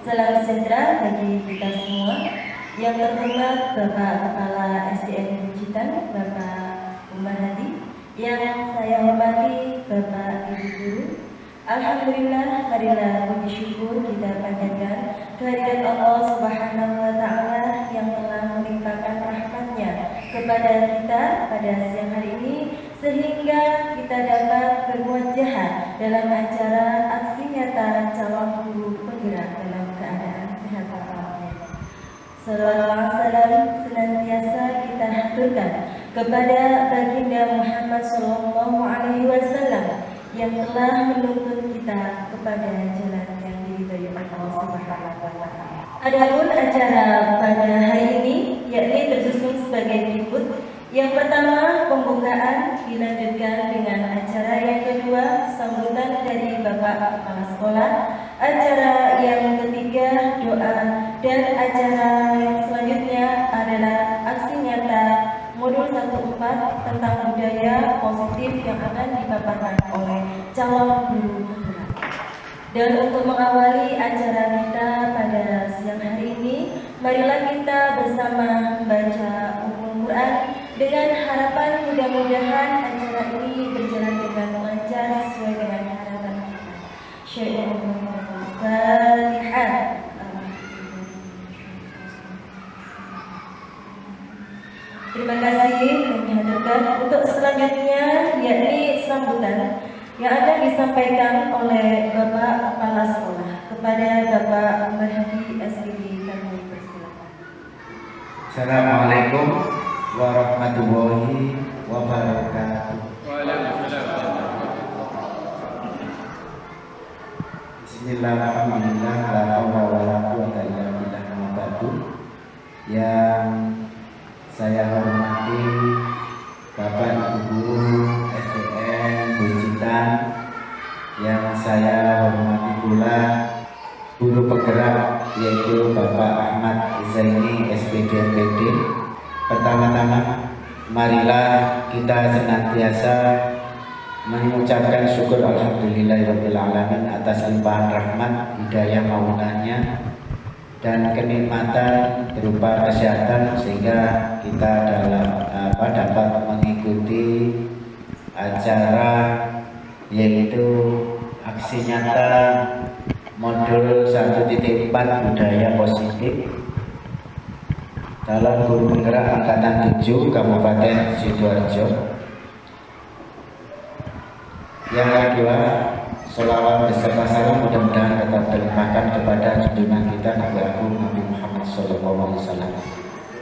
Salam sejahtera bagi kita semua. Yang terhormat Bapak Kepala SDN Bucitan, Bapak Umar Hadi. Yang saya hormati Bapak Ibu Guru. Alhamdulillah, marilah puji syukur kita panjatkan kehadirat Allah Subhanahu wa Ta'ala yang telah melimpahkan rahmat-Nya kepada kita pada siang hari ini, sehingga kita dapat berbuat jahat dalam acara aksi nyata calon guru penggerak dalam keadaan sehat walafiat. Salawat salam senantiasa kita haturkan kepada baginda Muhammad Sallallahu Alaihi Wasallam yang telah menuntun kita kepada jalan yang diridhai Allah Subhanahu wa Ta'ala. Adapun acara pada hari ini yakni tersusun sebagai berikut. Yang pertama, pembukaan, dilanjutkan dengan acara yang kedua, sambutan dari Bapak Kepala Sekolah, acara yang ketiga, doa, dan acara yang selanjutnya adalah aksi nyata modul 14 tentang budaya positif yang akan dipaparkan oleh calon guru penggerak. Dan untuk mengawali acara kita pada siang hari ini, marilah kita bersama membaca Al-Quran dengan harapan mudah-mudahan acara ini berjalan dengan lancar sesuai dengan harapan kita. Al-Fatihah. Terima kasih kami haturkan. Untuk selanjutnya yakni sambutan yang akan disampaikan oleh Bapak Kepala Sekolah kepada Bapak Umar Hadi SPD, kami persilakan. Assalamualaikum warahmatullahi wabarakatuh. Bismillahirrahmanirrahim. La haula wala quwwata illa billah. Yang saya hormati Bapak Ibu Guru SDN Bucitan, yang saya hormati pula guru penggerak yaitu Bapak Ahmad Zaini SPD MPD. Pertama-tama marilah kita senantiasa mengucapkan syukur alhamdulillahirabbil alamin atas limpahan rahmat, hidayah maunannya dan kenikmatan berupa kesehatan, sehingga kita dapat mengikuti acara yaitu aksi nyata modul 1.4 budaya positif calon guru penggerak angkatan 7 Kabupaten Sidoarjo. Yang kedua, sholawat beserta salam mudah-mudahan tetap terlimpahkan kepada junjungan kita Nabi Agung Nabi Muhammad SAW.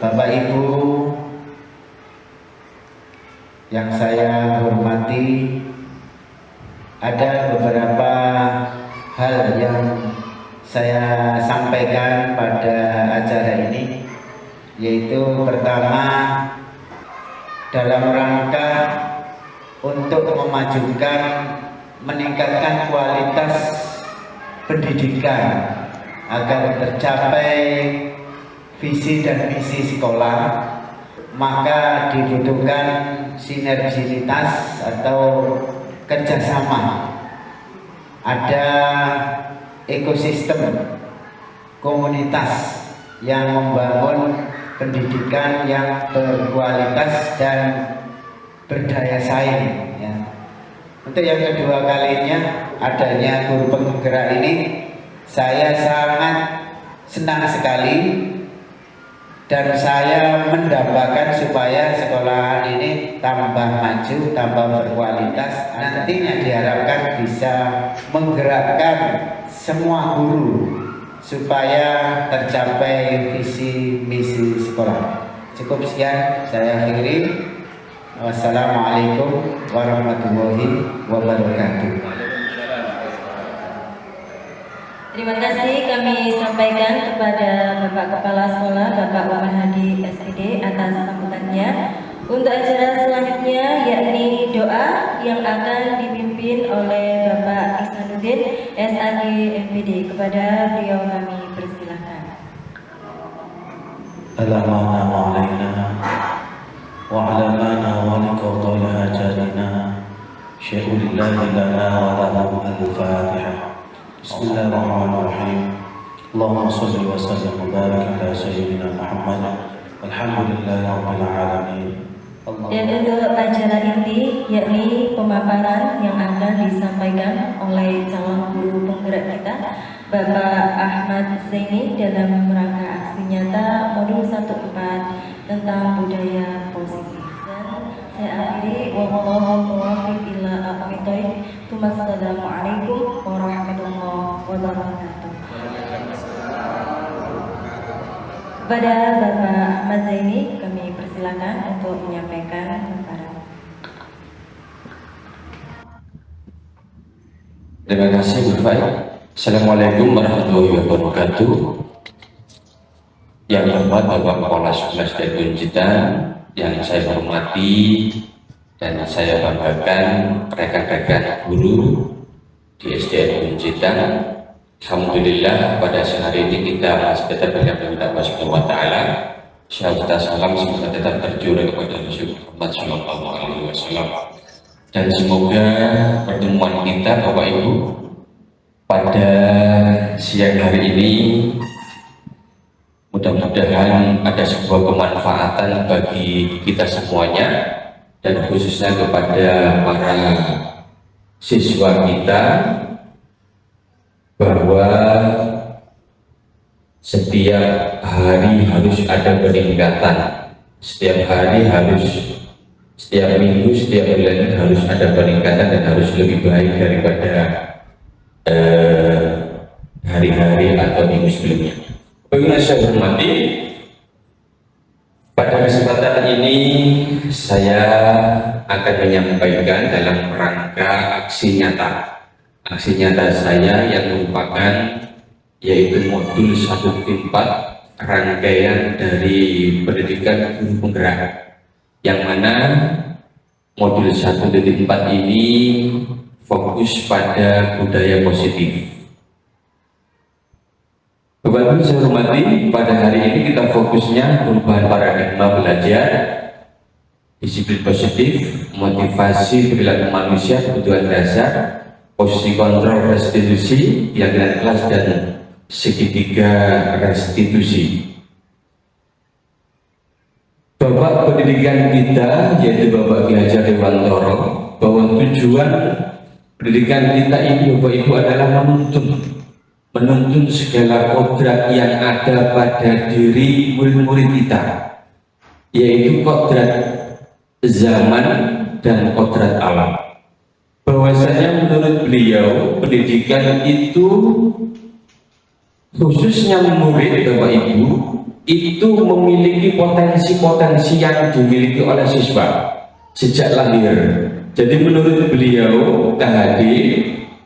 Bapak Ibu yang saya hormati, ada beberapa hal yang saya sampaikan pada acara ini, yaitu pertama, dalam rangka untuk meningkatkan kualitas pendidikan agar tercapai visi dan misi sekolah, maka dibutuhkan sinergitas atau kerjasama. Ada ekosistem komunitas yang membangun pendidikan yang berkualitas dan berdaya saing, ya. Untuk yang kedua kalinya adanya guru penggerak ini, saya sangat senang sekali dan saya mendambakan supaya sekolah ini tambah maju, tambah berkualitas. Nantinya diharapkan bisa menggerakkan semua guru supaya tercapai visi misi sekolah. Cukup sekian, saya akhiri. Wassalamualaikum warahmatullahi wabarakatuh. Terima kasih kami sampaikan kepada Bapak Kepala Sekolah Bapak Umar Hadi SPD atas sambutannya. Untuk acara selanjutnya yakni doa yang akan dipimpin oleh Bapak Ihsanuddin SAG MPD. Kepada beliau kami persilakan. Alamana alaina wa alamana wa liqadai hajatina syai'ulillahi lana wa lahum al-fatihah. Bismillahirrahmanirrahim. Allahumma salli wa sallim wa barik ala sayyidina Muhammad. Alhamdulillahi rabbil alamin. Dan untuk acara inti yakni pemaparan yang akan disampaikan oleh calon guru penggerak kita Bapak Ahmad Zaini dalam rangka aksi nyata modul 14 tentang budaya positif. Dan saya akhiri wallahu muwaffiq ila aqwamit thoriq. Wassalamualaikum warahmatullahi wabarakatuh. Kepada Bapak Ahmad Zaini kami persilakan untuk menyampaikan pemaparan. Terima kasih Bu Fai. Assalamualaikum warahmatullahi wabarakatuh. Yang hormat Bapak Kepala Sekolah SDN Buncitan, yang saya hormati dan saya banggakan rekan-rekan guru di SDN Buncitan. Alhamdulillah pada hari ini kita masih tetap berdoa kepada Allah Subhanahu wa taala. Syahadat salam semoga tetap tercurah kepada Rasul Muhammad sallallahu alaihi wasallam. Dan semoga pertemuan kita Bapak Ibu pada siang hari ini mudah-mudahan ada sebuah kemanfaatan bagi kita semuanya dan khususnya kepada para siswa kita, bahwa setiap hari harus ada peningkatan, setiap hari harus, setiap minggu, setiap bulan harus ada peningkatan dan harus lebih baik daripada hari-hari atau minggu sebelumnya. Bagaimana saya hormati, pada kesempatan ini saya akan menyampaikan dalam rangka aksi nyata. Aksi nyata saya yang merupakan yaitu modul 1-4 rangkaian dari pendidikan guru penggerak, yang mana modul 1-4 ini fokus pada budaya positif. Bapak-Ibu saya hormati, pada hari ini kita fokusnya perubahan paradigma belajar, disiplin positif, motivasi perilaku manusia, kebutuhan dasar, posisi kontrol restitusi, keyakinan kelas, dan segitiga restitusi. Bapak pendidikan kita yaitu Bapak Ki Hajar Dewantoro, bahwa tujuan pendidikan kita ini Bapak Ibu adalah menuntun segala kodrat yang ada pada diri murid-murid kita, yaitu kodrat zaman dan kodrat alam. Bahwasanya menurut beliau pendidikan itu khususnya murid Bapak Ibu itu memiliki potensi-potensi yang dimiliki oleh siswa sejak lahir. Jadi menurut beliau tadi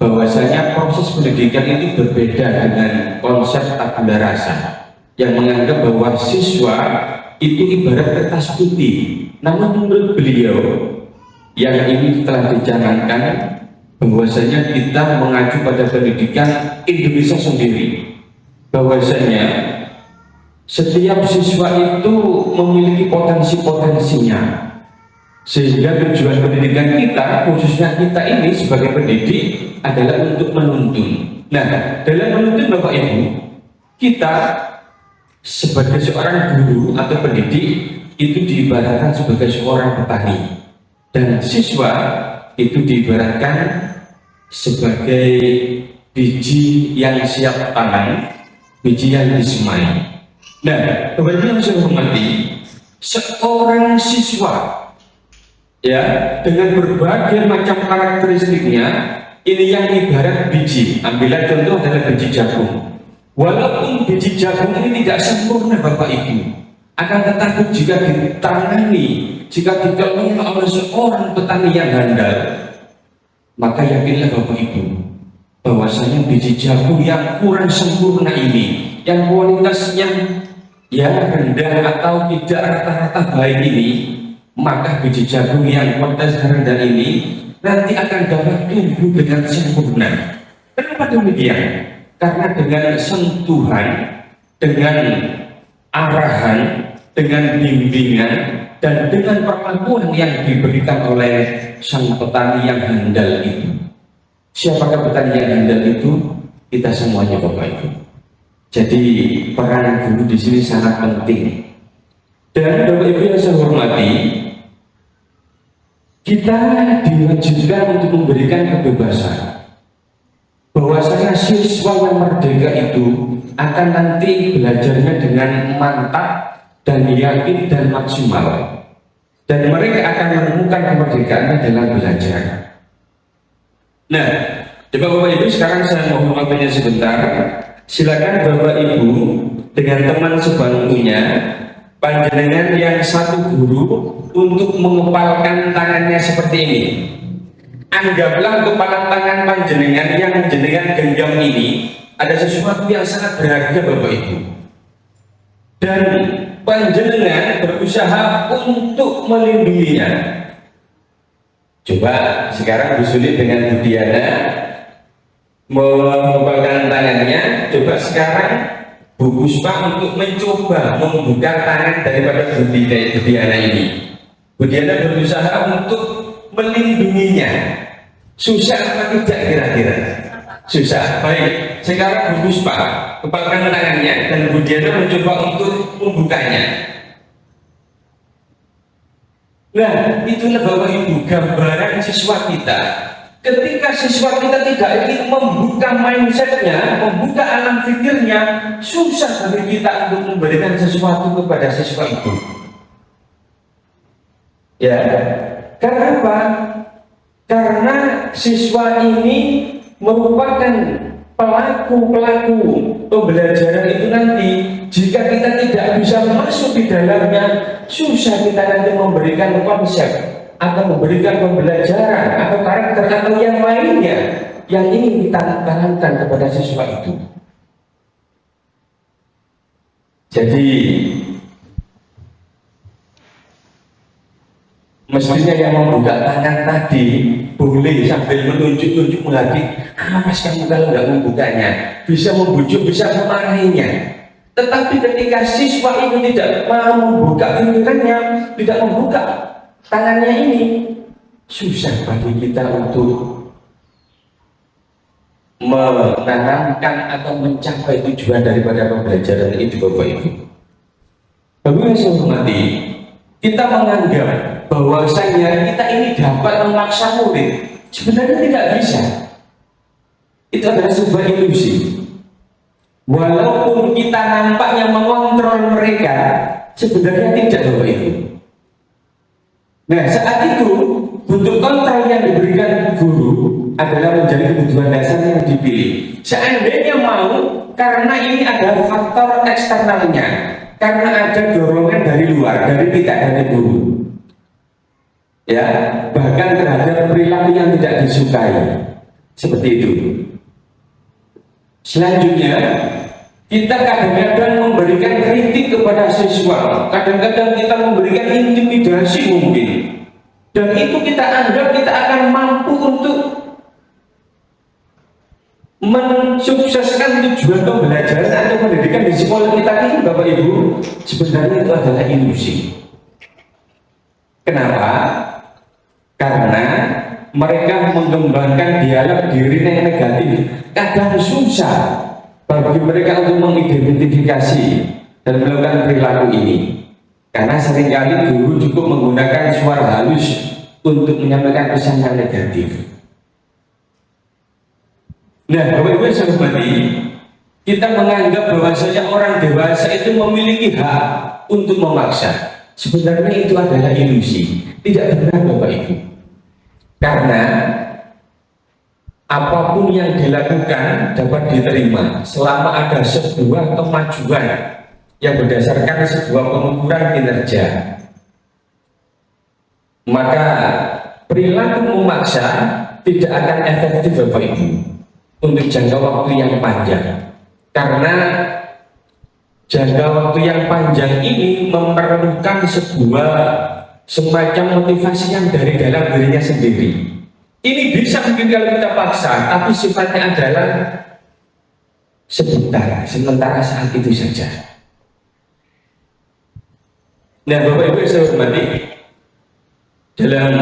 bahwasanya proses pendidikan itu berbeda dengan konsep tabula rasa yang menganggap bahwa siswa itu ibarat kertas putih. Namun menurut beliau yang ini telah dicanangkan bahwasanya kita mengacu pada pendidikan Indonesia sendiri, bahwasanya setiap siswa itu memiliki potensi-potensinya, sehingga tujuan pendidikan kita, khususnya kita ini sebagai pendidik, adalah untuk menuntun. Nah, dalam menuntun Bapak Ibu, kita sebagai seorang guru atau pendidik itu diibaratkan sebagai seorang petani, dan siswa itu diibaratkan sebagai biji yang siap tanam, biji yang disemai. Nah, Bapak-Ibu yang saya hormati, seorang siswa ya dengan berbagai macam karakteristiknya ini yang ibarat biji. Ambillah contoh adalah biji jagung. Walaupun biji jagung ini tidak sempurna Bapak Ibu, akan tetapi jika ditangani, jika dikelola oleh seorang petani yang handal, maka yakinlah Bapak Ibu bahwasanya biji jagung yang kurang sempurna ini, yang kualitasnya ya rendah atau tidak rata-rata baik ini, maka biji jagung yang kualitas rendah ini nanti akan dapat tumbuh dengan sempurna. Kenapa demikian? Karena dengan sentuhan, dengan arahan, dengan bimbingan, dan dengan perlakuan yang diberikan oleh sang petani yang handal itu. Siapakah petani yang handal itu? Kita semuanya, Bapak Ibu. Jadi peran guru di sini sangat penting. Dan Bapak Ibu yang saya hormati, kita diwajibkan untuk memberikan kebebasan. Bahwasanya siswa yang merdeka itu akan nanti belajarnya dengan mantap dan yakin dan maksimal. Dan mereka akan menemukan kemerdekaannya dalam belajar. Nah, coba Bapak Ibu sekarang saya mohon waktunya sebentar. Silakan Bapak Ibu dengan teman sebangkunya, panjenengan yang satu guru untuk mengepalkan tangannya seperti ini. Anggaplah kepala tangan panjenengan yang jenengan genggam ini ada sesuatu yang sangat berharga, Bapak Ibu. Dan panjenengan berusaha untuk melindunginya. Coba sekarang Bu Sulit dengan Bu Diana mengepalkan tangannya. Coba sekarang Bu Puspa untuk mencoba membuka tangan daripada Bu Diana ini. Bu Diana berusaha untuk melindunginya. Susah apa tidak kira-kira? Susah. Baik, sekarang Bu Puspa kepalkan tangannya dan Bu Diana mencoba untuk membukanya. Nah, itulah Bapak Ibu gambaran siswa kita. Ketika siswa kita tidak ingin membuka mindsetnya, membuka alam pikirnya, susah bagi kita untuk memberikan sesuatu kepada siswa itu. Ya, karena apa? Karena siswa ini merupakan pelaku pembelajaran itu nanti. Jika kita tidak bisa masuk di dalamnya, susah kita nanti memberikan konsep atau memberikan pembelajaran atau karakter atau yang lainnya yang ingin kita tanamkan kepada siswa itu. Jadi mestinya yang membuka tangan tadi boleh sambil menunjuk-nunjuk lagi, awas kamu kalau nggak membukanya, bisa membujuk, bisa memarahinya. Tetapi ketika siswa itu tidak mau membuka pikirannya, tidak membuka tangannya ini, susah bagi kita untuk menanamkan atau mencapai tujuan daripada pembelajaran itu, Bapak Ibu. Bapak Ibu yang saya hormati, kita menganggap bahwasanya kita ini dapat memaksa murid. Sebenarnya tidak bisa. Itu adalah sebuah ilusi. Walaupun kita nampaknya mengontrol mereka, sebenarnya tidak, Bapak Ibu. Nah, saat itu bentuk kontrol yang diberikan guru adalah menjadi kebutuhan dasar yang dipilih. Seandainya mau, karena ini ada faktor eksternalnya, karena ada dorongan dari luar, dari kita, dari guru. Ya, bahkan terhadap perilaku yang tidak disukai, seperti itu. Selanjutnya, kita kadang-kadang memberikan kritik kepada siswa, kadang-kadang kita memberikan intimidasi mungkin, dan itu kita anggap kita akan mampu untuk mensukseskan tujuan pembelajaran atau pendidikan di sekolah kita ini, Bapak Ibu. Sebenarnya itu adalah ilusi. Kenapa? Karena mereka mengembangkan dialog diri yang negatif. Kadang susah bagi mereka untuk mengidentifikasi dan melakukan perilaku ini, karena seringkali guru cukup menggunakan suara halus untuk menyampaikan pesan yang negatif. Nah, Bapak Ibu yang saya hormati, kita menganggap bahwasanya orang dewasa itu memiliki hak untuk memaksa. Sebenarnya itu adalah ilusi, tidak benar, Bapak Ibu. Karena apapun yang dilakukan dapat diterima selama ada sebuah kemajuan yang berdasarkan sebuah pengukuran kinerja. Maka perilaku memaksa tidak akan efektif, Bapak Ibu, untuk jangka waktu yang panjang. Karena jangka waktu yang panjang ini memerlukan sebuah semacam motivasi yang dari dalam dirinya sendiri. Ini bisa mungkin kalau kita paksa, tapi sifatnya adalah sementara saat itu saja. Nah, Bapak Ibu yang saya hormati, dalam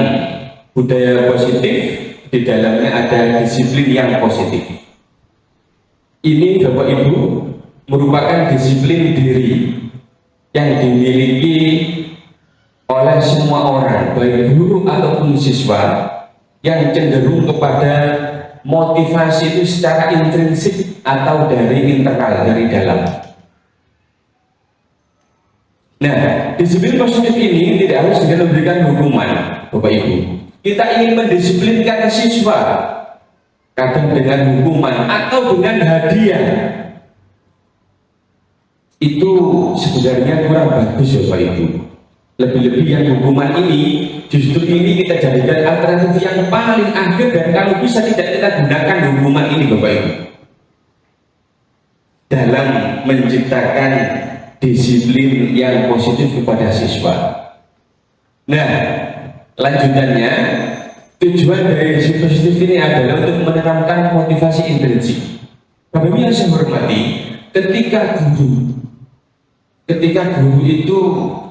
budaya positif, di dalamnya ada disiplin yang positif. Ini Bapak Ibu merupakan disiplin diri yang dimiliki oleh semua orang, baik guru ataupun siswa, yang cenderung kepada motivasi itu secara intrinsik atau dari internal, dari dalam. Nah, disiplin positif ini tidak harus dengan memberikan hukuman, Bapak Ibu. Kita ingin mendisiplinkan siswa, kadang dengan hukuman atau dengan hadiah. Itu sebenarnya kurang bagus, Bapak Ibu. Lebih-lebih yang hukuman ini, justru ini kita jadikan alternatif yang paling akhir, dan kalau bisa tidak kita gunakan hukuman ini, Bapak Ibu, dalam menciptakan disiplin yang positif kepada siswa. Nah, lanjutannya, tujuan dari disiplin positif ini adalah untuk menanamkan motivasi intrinsik. Bapak Ibu yang saya hormati, ketika guru itu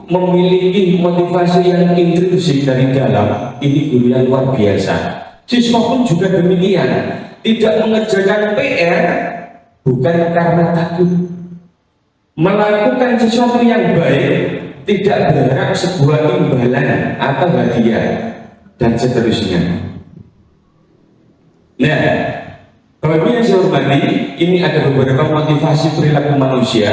memiliki motivasi yang intrinsik dari dalam, ini guru yang luar biasa. Siswa pun juga demikian, tidak mengerjakan PR bukan karena takut, melakukan sesuatu yang baik tidak berharap sebuah imbalan atau hadiah, dan seterusnya. Nah, Bapak Ibu yang saya hormati, ini ada beberapa motivasi perilaku manusia.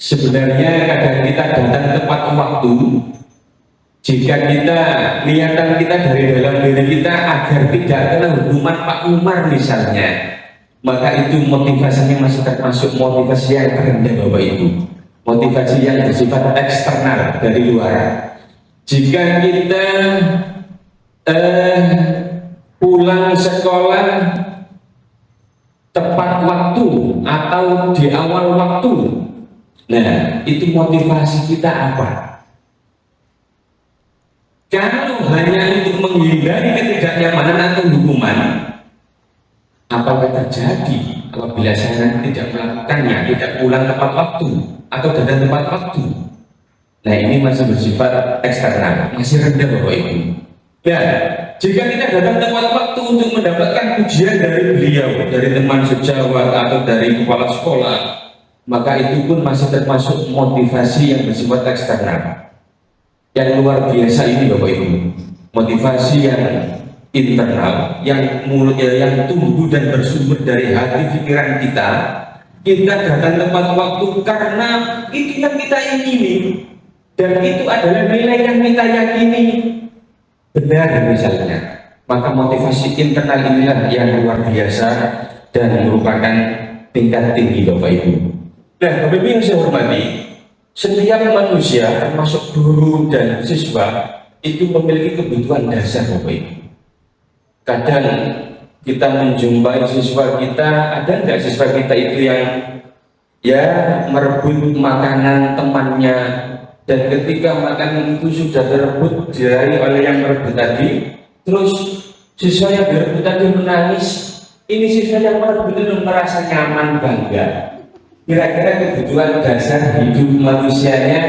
Sebenarnya kadang kita datang tepat waktu jika kita niatan kita dari dalam diri kita agar tidak kena hukuman Pak Umar misalnya, maka itu motivasinya masih termasuk motivasi yang terendah, Bapak Ibu. Motivasi yang bersifat eksternal dari luar. Jika kita pulang sekolah tepat waktu atau di awal waktu, nah itu motivasi kita apa? Kalau hanya untuk menghindari ketidaknyamanan atau hukuman, apa yang terjadi apabila saya tidak melakukannya, tidak pulang tepat waktu atau datang tepat waktu? Nah, ini masih bersifat eksternal, masih rendah, Bapak Ibu. Nah, jika kita datang tepat waktu untuk mendapatkan pujian dari beliau, dari teman sejawat atau dari kepala sekolah, maka itu pun masih termasuk motivasi yang bersifat eksternal. Yang luar biasa ini, Bapak Ibu, motivasi yang internal, yang tumbuh dan bersumber dari hati pikiran kita. Kita datang tepat waktu karena itu yang kita ingini, dan itu adalah nilai yang kita yakini benar misalnya. Maka motivasi internal inilah yang luar biasa dan merupakan tingkat tinggi, Bapak Ibu. Nah, Bapak Ibu yang saya hormati, setiap manusia termasuk guru dan siswa itu memiliki kebutuhan dasar, Bapak Ibu. Kadang kita menjumpai siswa kita, ada nggak siswa kita itu yang merebut makanan temannya, dan ketika makanan itu sudah direbut diraih oleh yang merebut tadi, terus siswa yang direbut tadi menangis. Ini siswa yang merebut itu merasa nyaman, bangga. Kira-kira kebutuhan dasar hidup manusianya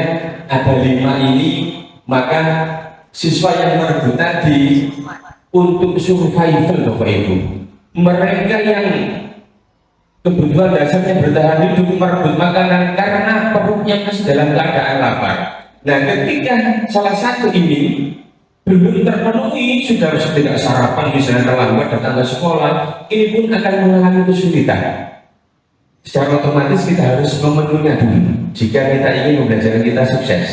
ada 5 ini, maka siswa yang merebut tadi untuk survival, Bapak Ibu, mereka yang kebutuhan dasarnya bertahan hidup merebut makanan karena perutnya masih dalam keadaan lapar. Nah, ketika salah satu ini belum terpenuhi, sudah tidak sarapan misalnya, terlambat datang ke sekolah, ini pun akan mengalami kesulitan. Secara otomatis kita harus memenuhinya dulu jika kita ingin pembelajaran kita sukses.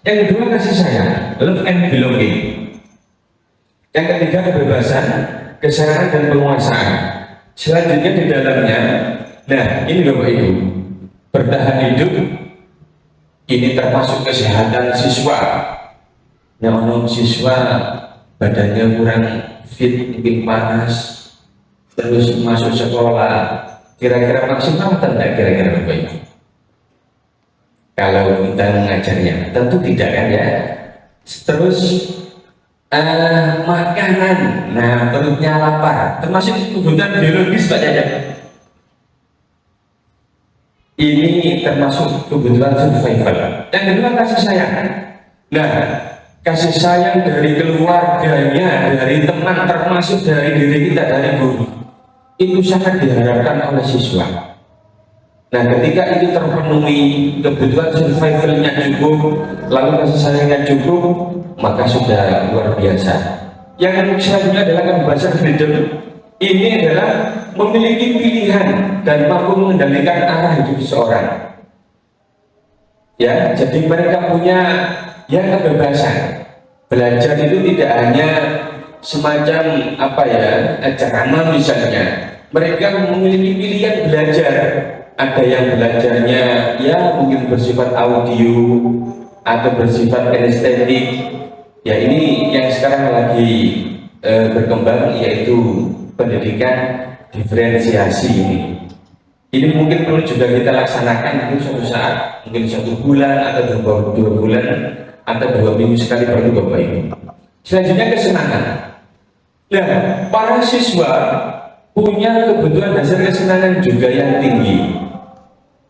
Yang kedua, kasih sayang, love and belonging. Yang ketiga, kebebasan, kesenangan dan penguasaan. Selanjutnya di dalamnya, nah ini Bapak Ibu, bertahan hidup, ini termasuk kesehatan siswa. Yang siswa badannya kurang fit, mungkin panas, terus masuk sekolah, kira-kira maksimal atau tidak kira-kira, Bapak Ibu? kalau kita mengajarnya? Tentu tidak kan ya. Terus makanan, nah perutnya lapar, termasuk kebutuhan biologis Pak Caca. Ini termasuk kebutuhan survival. Yang kedua kasih sayang. Nah, kasih sayang dari keluarganya, dari teman, termasuk dari diri kita, dari guru, itu sangat diharapkan oleh siswa. Nah, ketika itu terpenuhi, kebutuhan survivalnya cukup, lalu kasih sayangnya cukup, maka sudah luar biasa. Yang selanjutnya adalah kebebasan freedom. Ini adalah memiliki pilihan dan mampu mengendalikan arah hidup seseorang. Ya, jadi mereka punya kebebasan. Belajar itu tidak hanya semacam ceramah misalnya. Mereka memiliki pilihan belajar. Ada yang belajarnya mungkin bersifat audio atau bersifat kinestetik. Ya, ini yang sekarang lagi berkembang, yaitu pendidikan diferensiasi ini. Ini mungkin perlu juga kita laksanakan mungkin suatu saat, mungkin 1 bulan atau 2 bulan atau 2 minggu sekali perlu Bapak Ibu. Selanjutnya kesenangan. Nah, para siswa punya kebutuhan dasar kesenangan juga yang tinggi.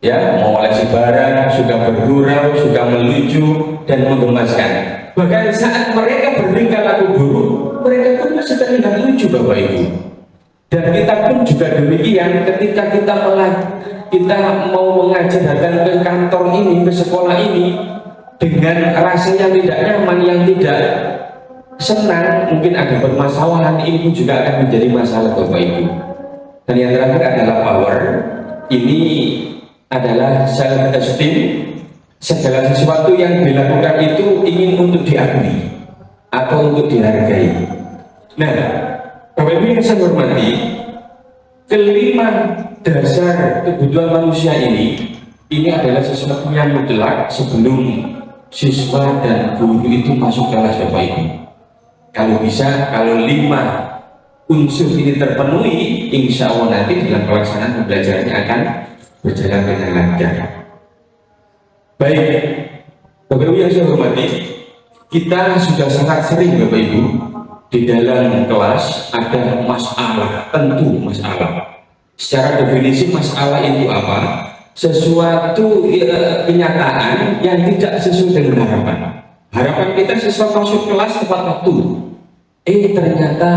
Ya, mengoleksi barang, suka bergurau, suka melucu dan menggemaskan. Bahkan saat mereka bertingkah laku buruk, mereka pun masih terlihat lucu Bapak Ibu. Dan kita pun juga demikian, ketika kita mau mengajar, datang ke kantor ini, ke sekolah ini dengan rasa yang tidak nyaman, yang tidak senang, mungkin ada permasalahan, ini pun juga akan menjadi masalah Bapak Ibu. Dan yang terakhir adalah power. Ini adalah self esteem. Segala sesuatu yang dilakukan itu ingin untuk diakui atau untuk dihargai. Nah, Bapak Ibu yang saya hormati, kelima dasar kebutuhan manusia ini adalah sesuatu yang mutlak sebelum siswa dan guru itu masuk kelas Bapak Ibu. Kalau bisa, kalau 5 unsur ini terpenuhi, insya Allah nanti dalam pelaksanaan pembelajarannya akan berjalan dengan lancar. Baik, Bapak Ibu yang saya hormati, kita sudah sangat sering Bapak Ibu di dalam kelas ada masalah, tentu masalah. Secara definisi masalah itu apa? Sesuatu kenyataan yang tidak sesuai dengan harapan. Harapan kita siswa masuk kelas tepat waktu. Ternyata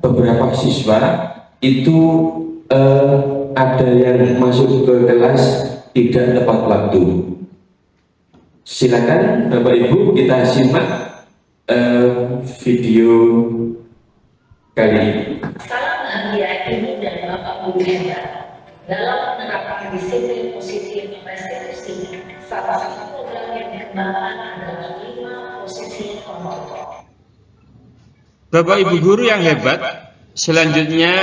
beberapa siswa itu ada yang masuk ke kelas tidak tepat waktu. Silakan Bapak Ibu kita simak video kali ini. Salam bahagia Ibu dan Bapak Guru hebat. Dalam menerapkan disiplin positif restitusi, salah satu program yang dikembangkan adalah 5 posisi kontrol. Bapak Ibu guru yang hebat, selanjutnya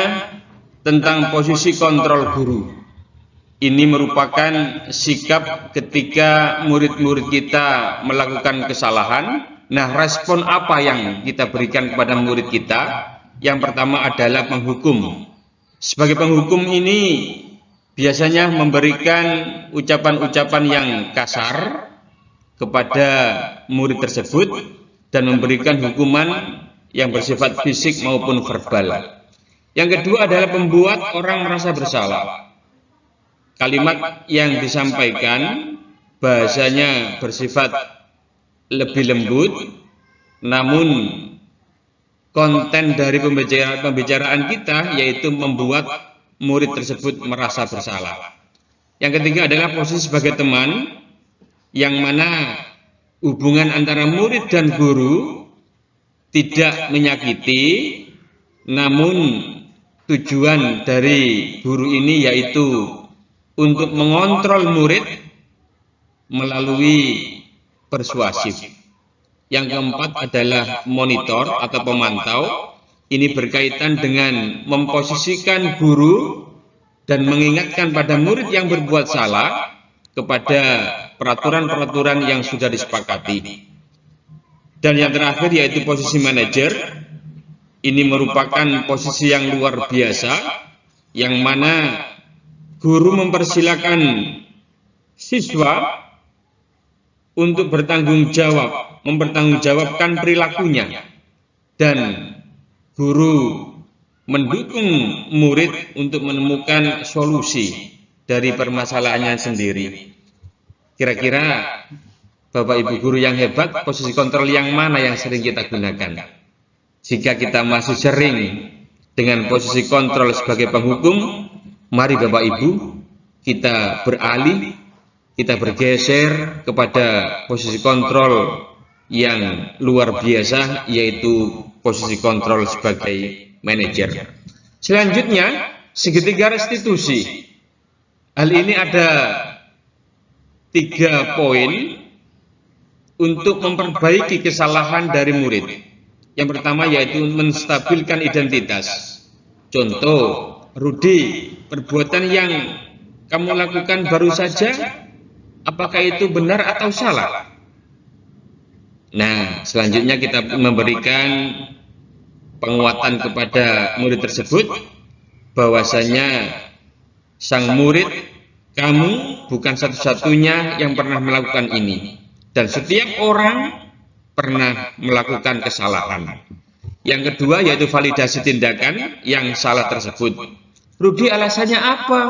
tentang posisi kontrol guru. Ini merupakan sikap ketika murid-murid kita melakukan kesalahan. Nah, respon apa yang kita berikan kepada murid kita? Yang pertama adalah penghukum. Sebagai penghukum ini biasanya memberikan ucapan-ucapan yang kasar kepada murid tersebut dan memberikan hukuman yang bersifat fisik maupun verbal. Yang kedua adalah membuat orang merasa bersalah. Kalimat yang disampaikan bahasanya bersifat lebih lembut, namun konten dari pembicaraan kita yaitu membuat murid tersebut merasa bersalah. Yang ketiga adalah posisi sebagai teman, yang mana hubungan antara murid dan guru tidak menyakiti, namun tujuan dari guru ini yaitu untuk mengontrol murid melalui persuasif. Yang keempat adalah monitor atau pemantau. Ini berkaitan dengan memposisikan guru dan mengingatkan pada murid yang berbuat salah kepada peraturan-peraturan yang sudah disepakati. Dan yang terakhir yaitu posisi manajer. Ini merupakan posisi yang luar biasa, yang mana guru mempersilakan siswa untuk bertanggung jawab, mempertanggungjawabkan perilakunya, dan guru mendukung murid untuk menemukan solusi dari permasalahannya sendiri. Kira-kira Bapak Ibu guru yang hebat, posisi kontrol yang mana yang sering kita gunakan? Jika kita masih sering dengan posisi kontrol sebagai penghukum, mari Bapak Ibu kita beralih, kita bergeser kepada posisi kontrol yang luar biasa, yaitu posisi kontrol sebagai manajer. Selanjutnya, segitiga restitusi. Hal ini ada 3 poin untuk memperbaiki kesalahan dari murid. Yang pertama yaitu menstabilkan identitas. Contoh, Rudi, perbuatan yang kamu lakukan baru saja, apakah itu benar atau salah? Nah, selanjutnya kita memberikan penguatan kepada murid tersebut bahwasanya sang murid, kamu bukan satu-satunya yang pernah melakukan ini, dan setiap orang pernah melakukan kesalahan. Yang kedua yaitu validasi tindakan yang salah tersebut. Rudi, alasannya apa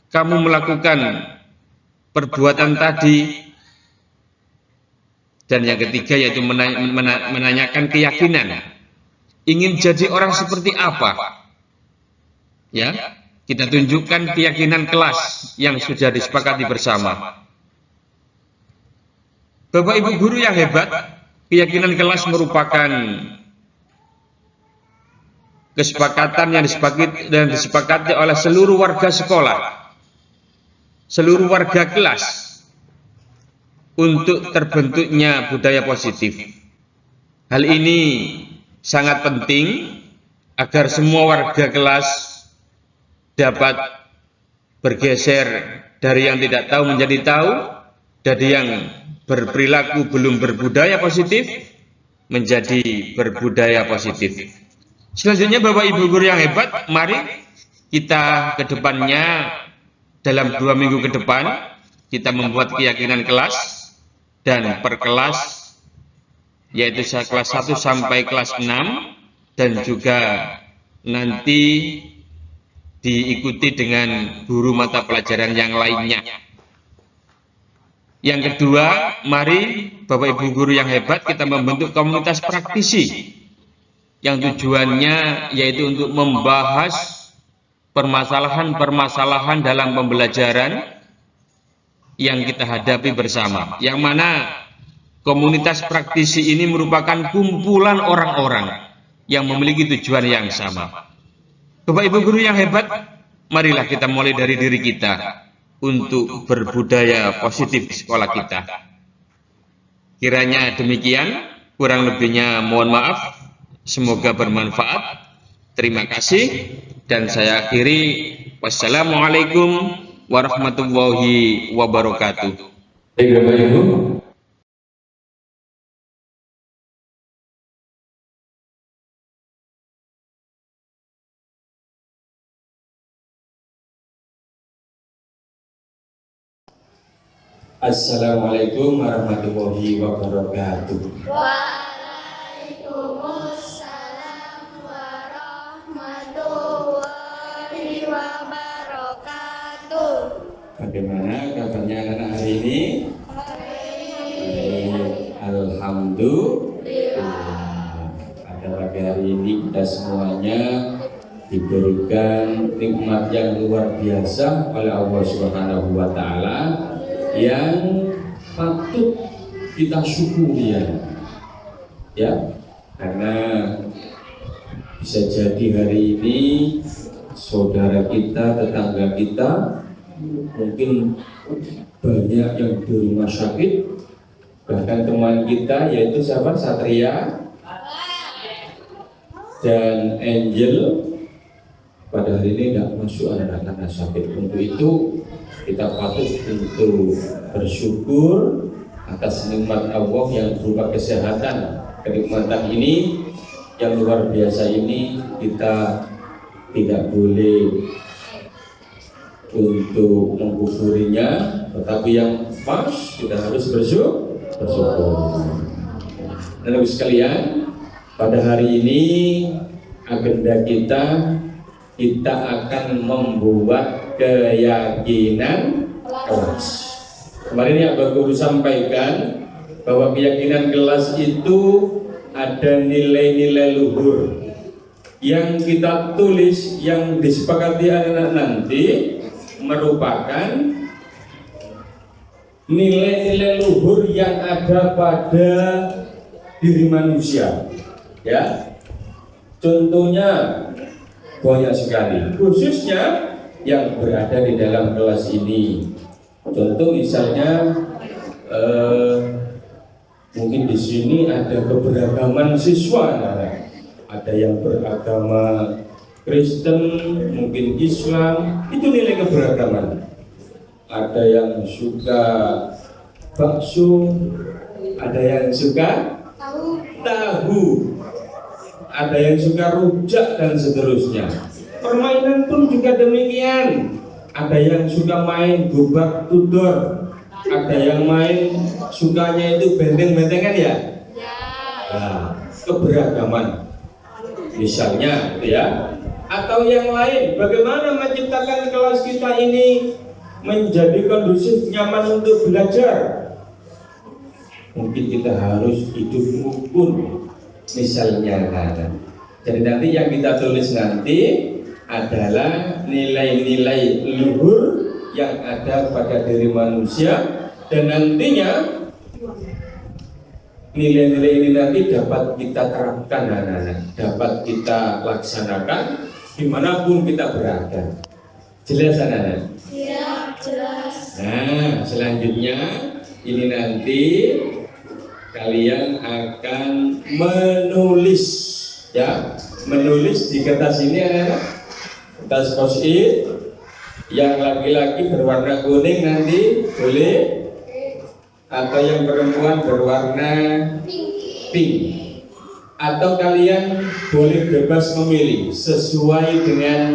kamu melakukan perbuatan tadi? Dan yang ketiga yaitu menanyakan keyakinan. Ingin jadi orang seperti apa? Ya, kita tunjukkan keyakinan kelas yang sudah disepakati bersama. Bapak Ibu guru yang hebat, keyakinan kelas merupakan kesepakatan yang disepakati oleh seluruh warga sekolah, seluruh warga kelas, untuk terbentuknya budaya positif. Hal ini sangat penting agar semua warga kelas dapat bergeser dari yang tidak tahu menjadi tahu, dari yang berperilaku belum berbudaya positif menjadi berbudaya positif. Selanjutnya Bapak Ibu guru yang hebat, mari kita ke depannya dalam 2 minggu ke depan kita membuat keyakinan kelas dan per kelas, yaitu kelas 1 sampai kelas 6, dan juga nanti diikuti dengan guru mata pelajaran yang lainnya. Yang kedua, mari Bapak Ibu guru yang hebat kita membentuk komunitas praktisi yang tujuannya yaitu untuk membahas permasalahan-permasalahan dalam pembelajaran yang kita hadapi bersama. Yang mana komunitas praktisi ini merupakan kumpulan orang-orang yang memiliki tujuan yang sama. Bapak Ibu guru yang hebat, marilah kita mulai dari diri kita untuk berbudaya positif di sekolah kita. Kiranya demikian, kurang lebihnya mohon maaf, semoga bermanfaat. Terima kasih, dan saya akhiri. Wassalamualaikum warahmatullahi wabarakatuh. Baik Bapak Ibu, Assalamualaikum warahmatullahi wabarakatuh. Waalaikumsalam warahmatullahi wabarakatuh. Bagaimana kabarnya anak hari ini? Baik, alhamdulillah. Pada pagi hari ini kita semuanya diberikan nikmat yang luar biasa oleh Allah Subhanahu wa taala yang patut kita syukuri ya, karena bisa jadi hari ini saudara kita, tetangga kita mungkin banyak yang di rumah sakit, bahkan teman kita yaitu sahabat Satria dan Angel pada hari ini tidak masuk anak-anak sakit. Untuk itu kita patut untuk bersyukur atas nikmat Allah yang berupa kesehatan. Kenikmatan ini yang luar biasa ini kita tidak boleh untuk mengkufurinya, tetapi yang pas kita harus bersyukur. Dan Ibu sekalian, pada hari ini agenda kita akan membuat keyakinan kelas. Kemarin yang Bapak Guru sampaikan bahwa keyakinan kelas itu ada nilai-nilai luhur yang kita tulis, yang disepakati anak-anak nanti merupakan nilai-nilai luhur yang ada pada diri manusia, ya. Contohnya banyak sekali, khususnya yang berada di dalam kelas ini. Contoh misalnya mungkin di sini ada keberagaman siswa, ada yang beragama Kristen, mungkin Islam, itu nilai keberagaman. Ada yang suka bakso, ada yang suka tahu, ada yang suka rujak dan seterusnya. Permainan pun juga demikian. Ada yang suka main gobak tudor, ada yang main sukanya itu benteng-bentengan ya. Nah, keberagaman. Misalnya, ya. Atau yang lain, bagaimana menciptakan kelas kita ini menjadi kondusif, nyaman untuk belajar. Mungkin kita harus hidup rukun, misalnya. Jadi nanti yang kita tulis nanti adalah nilai-nilai luhur yang ada pada diri manusia, dan nantinya nilai-nilai ini nanti dapat kita terapkan, dapat kita laksanakan dimanapun kita berada. Jelas anak-anak? Ya, jelas. Nah, selanjutnya ini nanti kalian akan menulis, ya, menulis di kertas ini anak-anak, kertas post-it. Yang laki-laki berwarna kuning nanti boleh, atau yang perempuan berwarna pink, atau kalian boleh bebas memilih sesuai dengan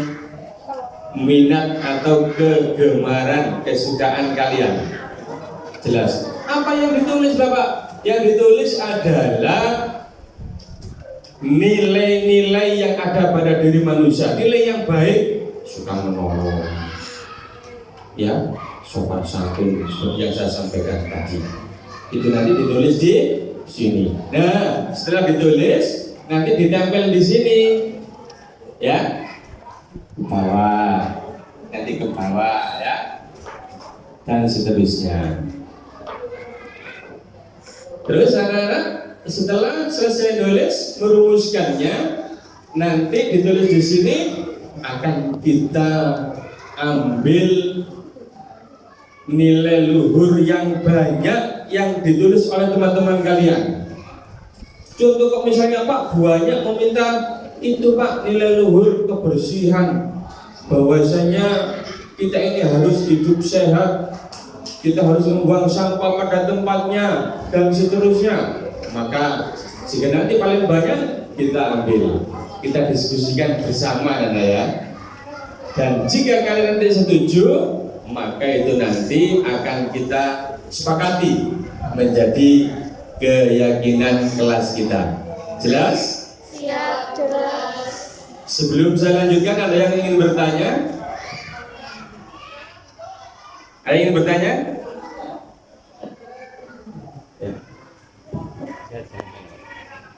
minat atau kegemaran, kesukaan kalian. Jelas? Apa yang ditulis Bapak? Yang ditulis adalah nilai-nilai yang ada pada diri manusia, nilai yang baik, suka menolong, ya, sopan santun, seperti yang saya sampaikan tadi. Itu nanti ditulis di sini. Nah, setelah ditulis, nanti ditempel di sini, ya, ke bawah, nanti ke bawah, ya, dan seterusnya. Terus anak-anak, setelah selesai nulis, merumuskannya, nanti ditulis di sini, akan kita ambil nilai luhur yang banyak yang ditulis oleh teman-teman kalian. Contoh misalnya Pak banyak meminta itu Pak, nilai luhur kebersihan, bahwasanya kita ini harus hidup sehat, kita harus membuang sampah pada tempatnya dan seterusnya. Maka jika nanti paling banyak kita ambil, kita diskusikan bersama ya. Dan jika kalian nanti setuju, maka itu nanti akan kita sepakati menjadi keyakinan kelas kita. Jelas? Siap, jelas. Sebelum saya lanjutkan, ada yang ingin bertanya? Ada yang ingin bertanya? Ya.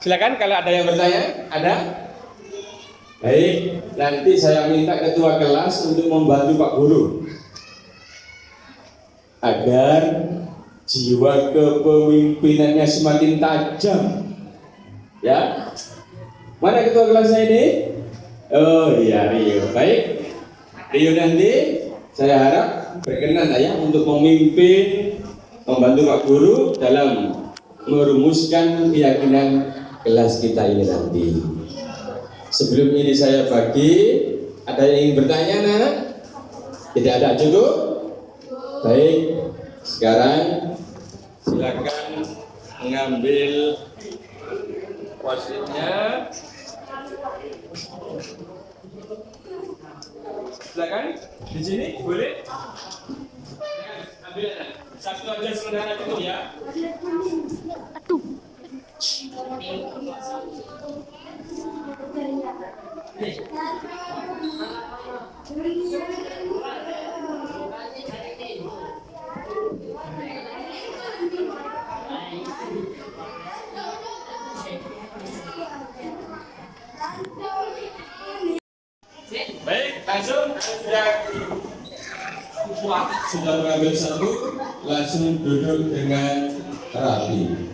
Silakan kalau ada yang bertanya. Ada? Baik, nanti saya minta ketua kelas untuk membantu Pak Guru agar jiwa kepemimpinannya semakin tajam. Ya, mana ketua kelasnya ini? Oh iya, Rio. Baik, Rio nanti saya harap berkenan ya untuk memimpin, membantu Pak Guru dalam merumuskan keyakinan kelas kita ini nanti. Sebelum ini saya bagi, ada yang ingin bertanya, Nak? Tidak ada, cukup? Baik, sekarang silakan mengambil post-itnya. Silakan. Di sini boleh? Ambil satu aja sementara dulu ya. Baik, langsung Sudah mengambil satu, langsung duduk dengan rapi.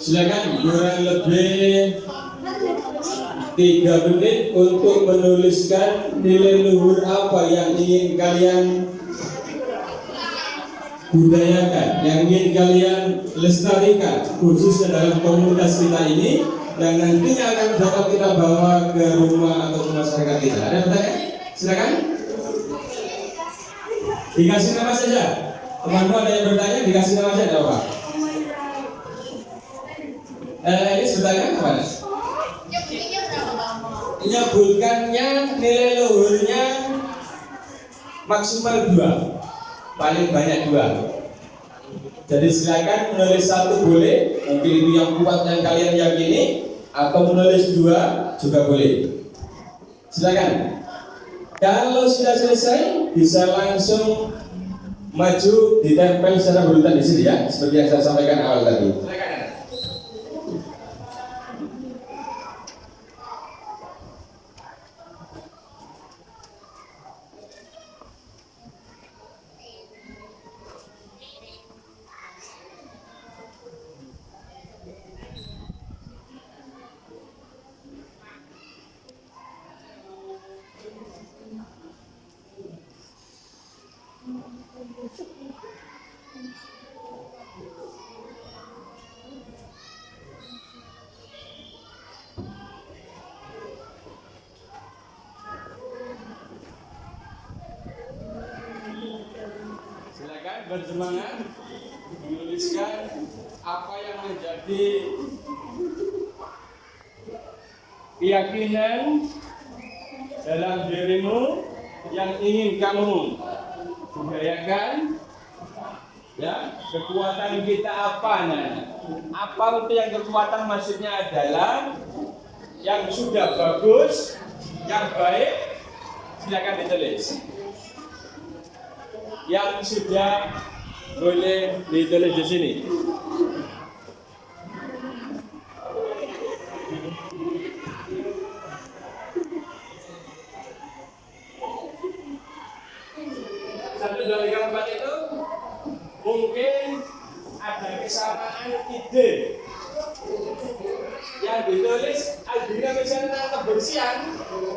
Silakan kurang lebih 3 menit untuk menuliskan nilai luhur apa yang ingin kalian budayakan, yang ingin kalian lestarikan khususnya dalam komunitas kita ini, dan nantinya akan dapat kita bawa ke rumah atau ke masyarakat kita. Ada pertanyaan? Silakan. Dikasih nama saja. Temanmu ada yang bertanya, dikasih nama saja, Pak. Ini bertanya apa? Menyebutkannya nilai luhurnya maksimal 2, paling banyak 2. Jadi silakan menulis 1 boleh, mungkin itu yang kuat yang kalian yakini, atau menulis 2 juga boleh. Silakan. Kalau sudah selesai, bisa langsung maju ditempel secara berurutan di sini ya, seperti yang saya sampaikan awal tadi. Silakan. Silakan bersemangat menuliskan apa yang menjadi keyakinan dalam dirimu yang ingin kamu budayakan. Ya, kekuatan kita apa? Apa itu yang kekuatan? Maksudnya adalah yang sudah bagus, yang baik, silakan ditulis. Yang sudah boleh ditulis di sini. Satu, dua, tiga, empat itu mungkin ada kesamaan ide. Yang ditulis Aldina misalnya kebersihan,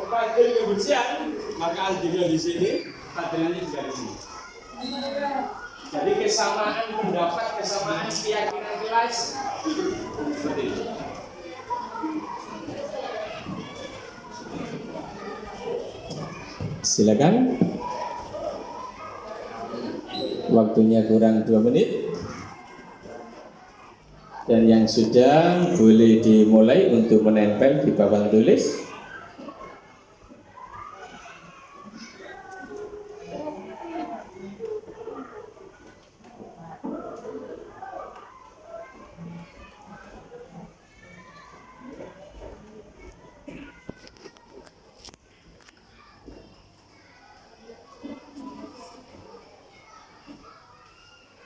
Fadil kebersihan, maka Aldina di sini, Fadilannya juga di sini. Jadi kesamaan pendapat, kesamaan keyakinan kelas seperti itu. Silakan. Waktunya kurang 2 menit. Dan yang sudah boleh dimulai untuk menempel di papan tulis.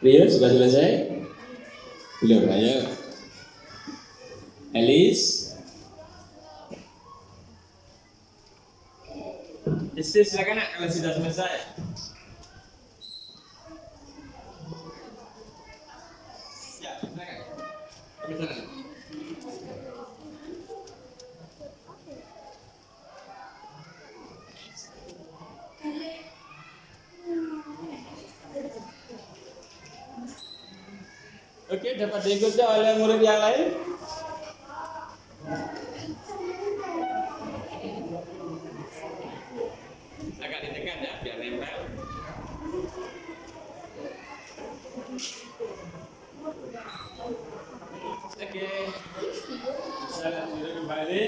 Rio, sudah selesai? Belum, ayo. Elis. Istri silakan nak, kalau sudah selesai. Ya, silakan. Silakan. Oke, dapat diikuti oleh murid yang lain. Agak ditekan ya, biar nempel. Oke, saya lanjut kembali.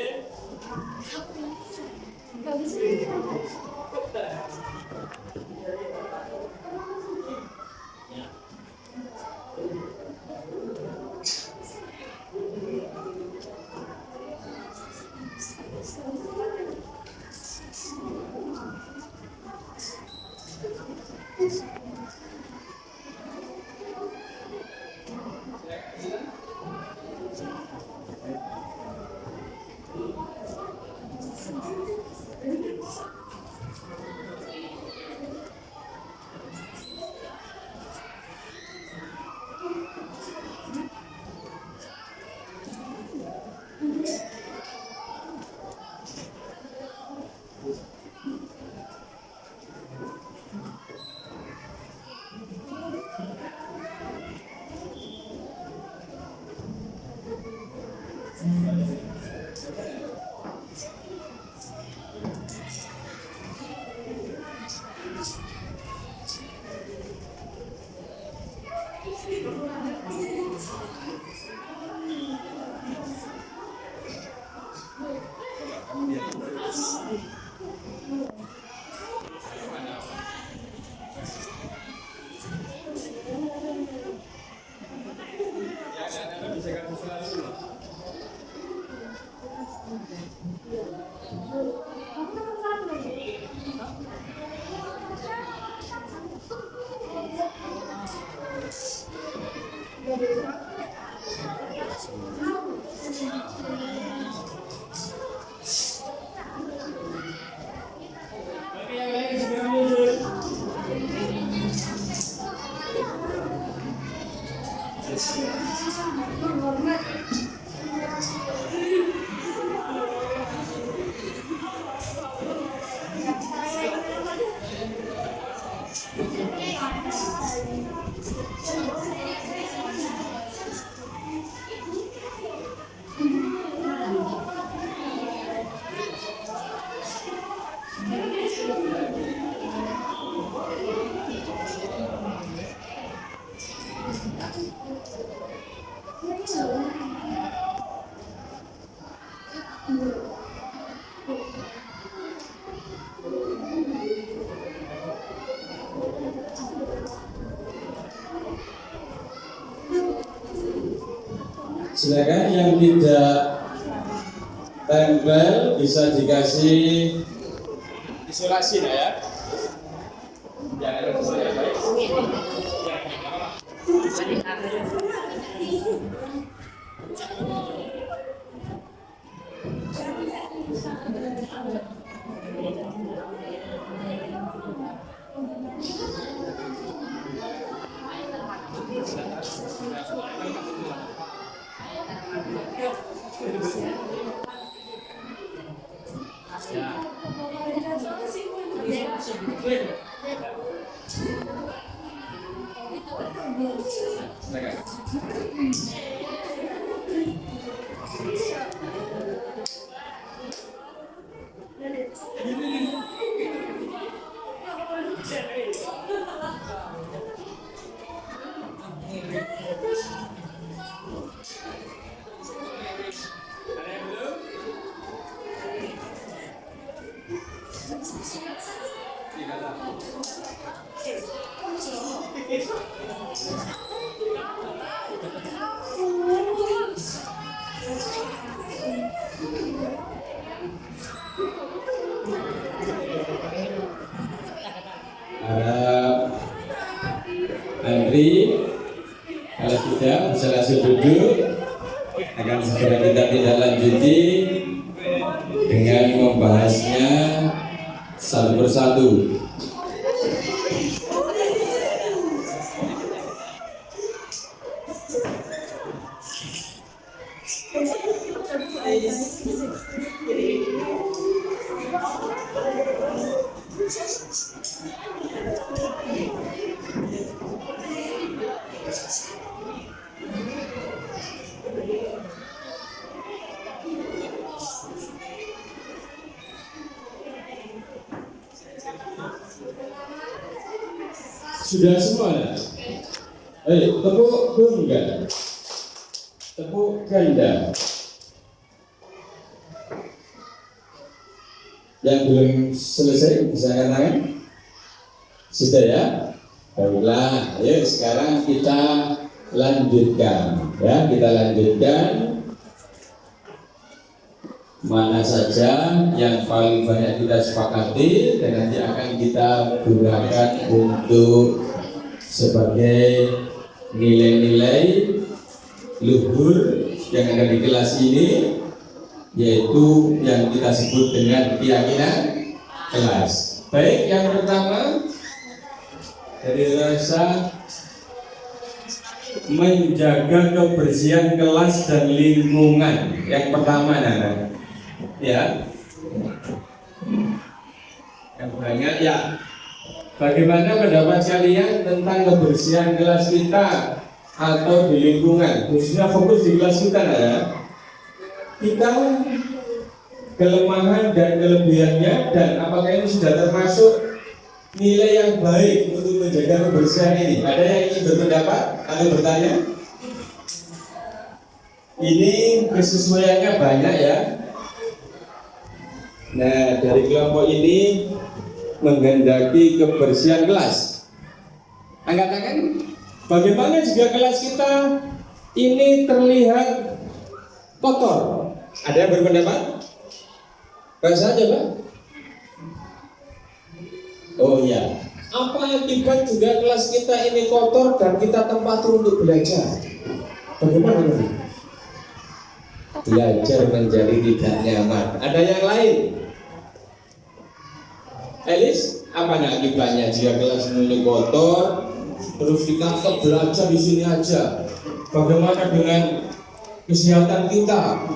Silakan yang tidak tempel bisa dikasih isolasi ya. Jangan saya baik. Andri, kalau tidak bisa langsung duduk. Akan segera kita tidak lanjuti dengan membahasnya satu persatu. Sudah semua ya? Tepuk tunggal, tepuk ganda. Yang belum selesai bisa angkat tangan? Sudah ya? Baiklah, ayo sekarang kita lanjutkan ya, kita lanjutkan. Mana saja yang paling banyak kita sepakati dan nanti akan kita gunakan untuk sebagai nilai-nilai luhur yang ada di kelas ini, yaitu yang kita sebut dengan keyakinan kelas. Baik, yang pertama dari rasa menjaga kebersihan kelas dan lingkungan. Yang pertama anak-anak, ya, yang banyak ya. Bagaimana pendapat kalian tentang kebersihan kelas kita atau di lingkungan, khususnya fokus di kelas kita ya? Kita kelemahan dan kelebihannya, dan apakah ini sudah termasuk nilai yang baik untuk menjaga kebersihan ini? Ada yang ingin berpendapat atau bertanya? Ini kesesuaiannya banyak ya. Nah, dari kelompok ini menghendaki kebersihan kelas. Angkat tangan. Bagaimana jika kelas kita ini terlihat kotor? Ada yang berpendapat? Rasa aja Pak. Oh iya. Apa akibat juga kelas kita ini kotor dan kita tempat untuk belajar? Bagaimana ini? Belajar menjadi tidak nyaman. Ada yang lain? Elis, apa akibatnya jika kelas ini kotor, terus kita belajar di sini aja? Bagaimana dengan kesehatan kita?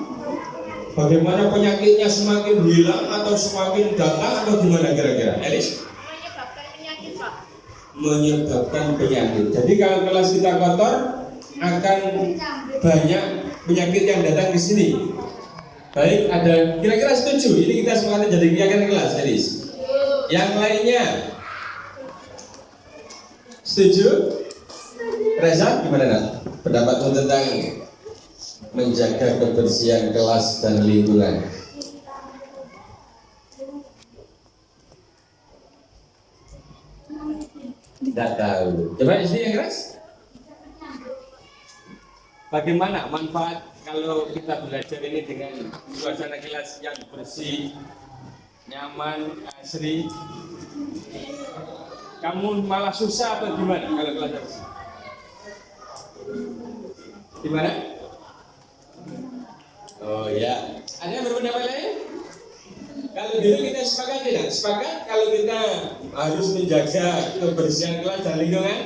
Bagaimana penyakitnya semakin hilang atau semakin datang atau gimana kira-kira? Elis? Menyebabkan penyakit, Pak. Menyebabkan penyakit. Jadi kalau kelas kita kotor, akan banyak penyakit yang datang di sini. Baik, ada kira-kira setuju? Ini kita semuanya jadi keyakinan kelas, Elis. Yang lainnya setuju? Reza, gimana nak? Pendapatmu tentang menjaga kebersihan kelas dan lingkungan? Tidak tahu. Coba isi yang keras. Bagaimana manfaat kalau kita belajar ini dengan suasana kelas yang bersih, nyaman, asri? Kamu malah susah atau gimana kalau kelas bersih? Gimana? Oh ya, ada yang berpendapat lain? Kalau dulu kita sepakat tidak? Sepakat kalau kita harus menjaga kebersihan kelas dan lingkungan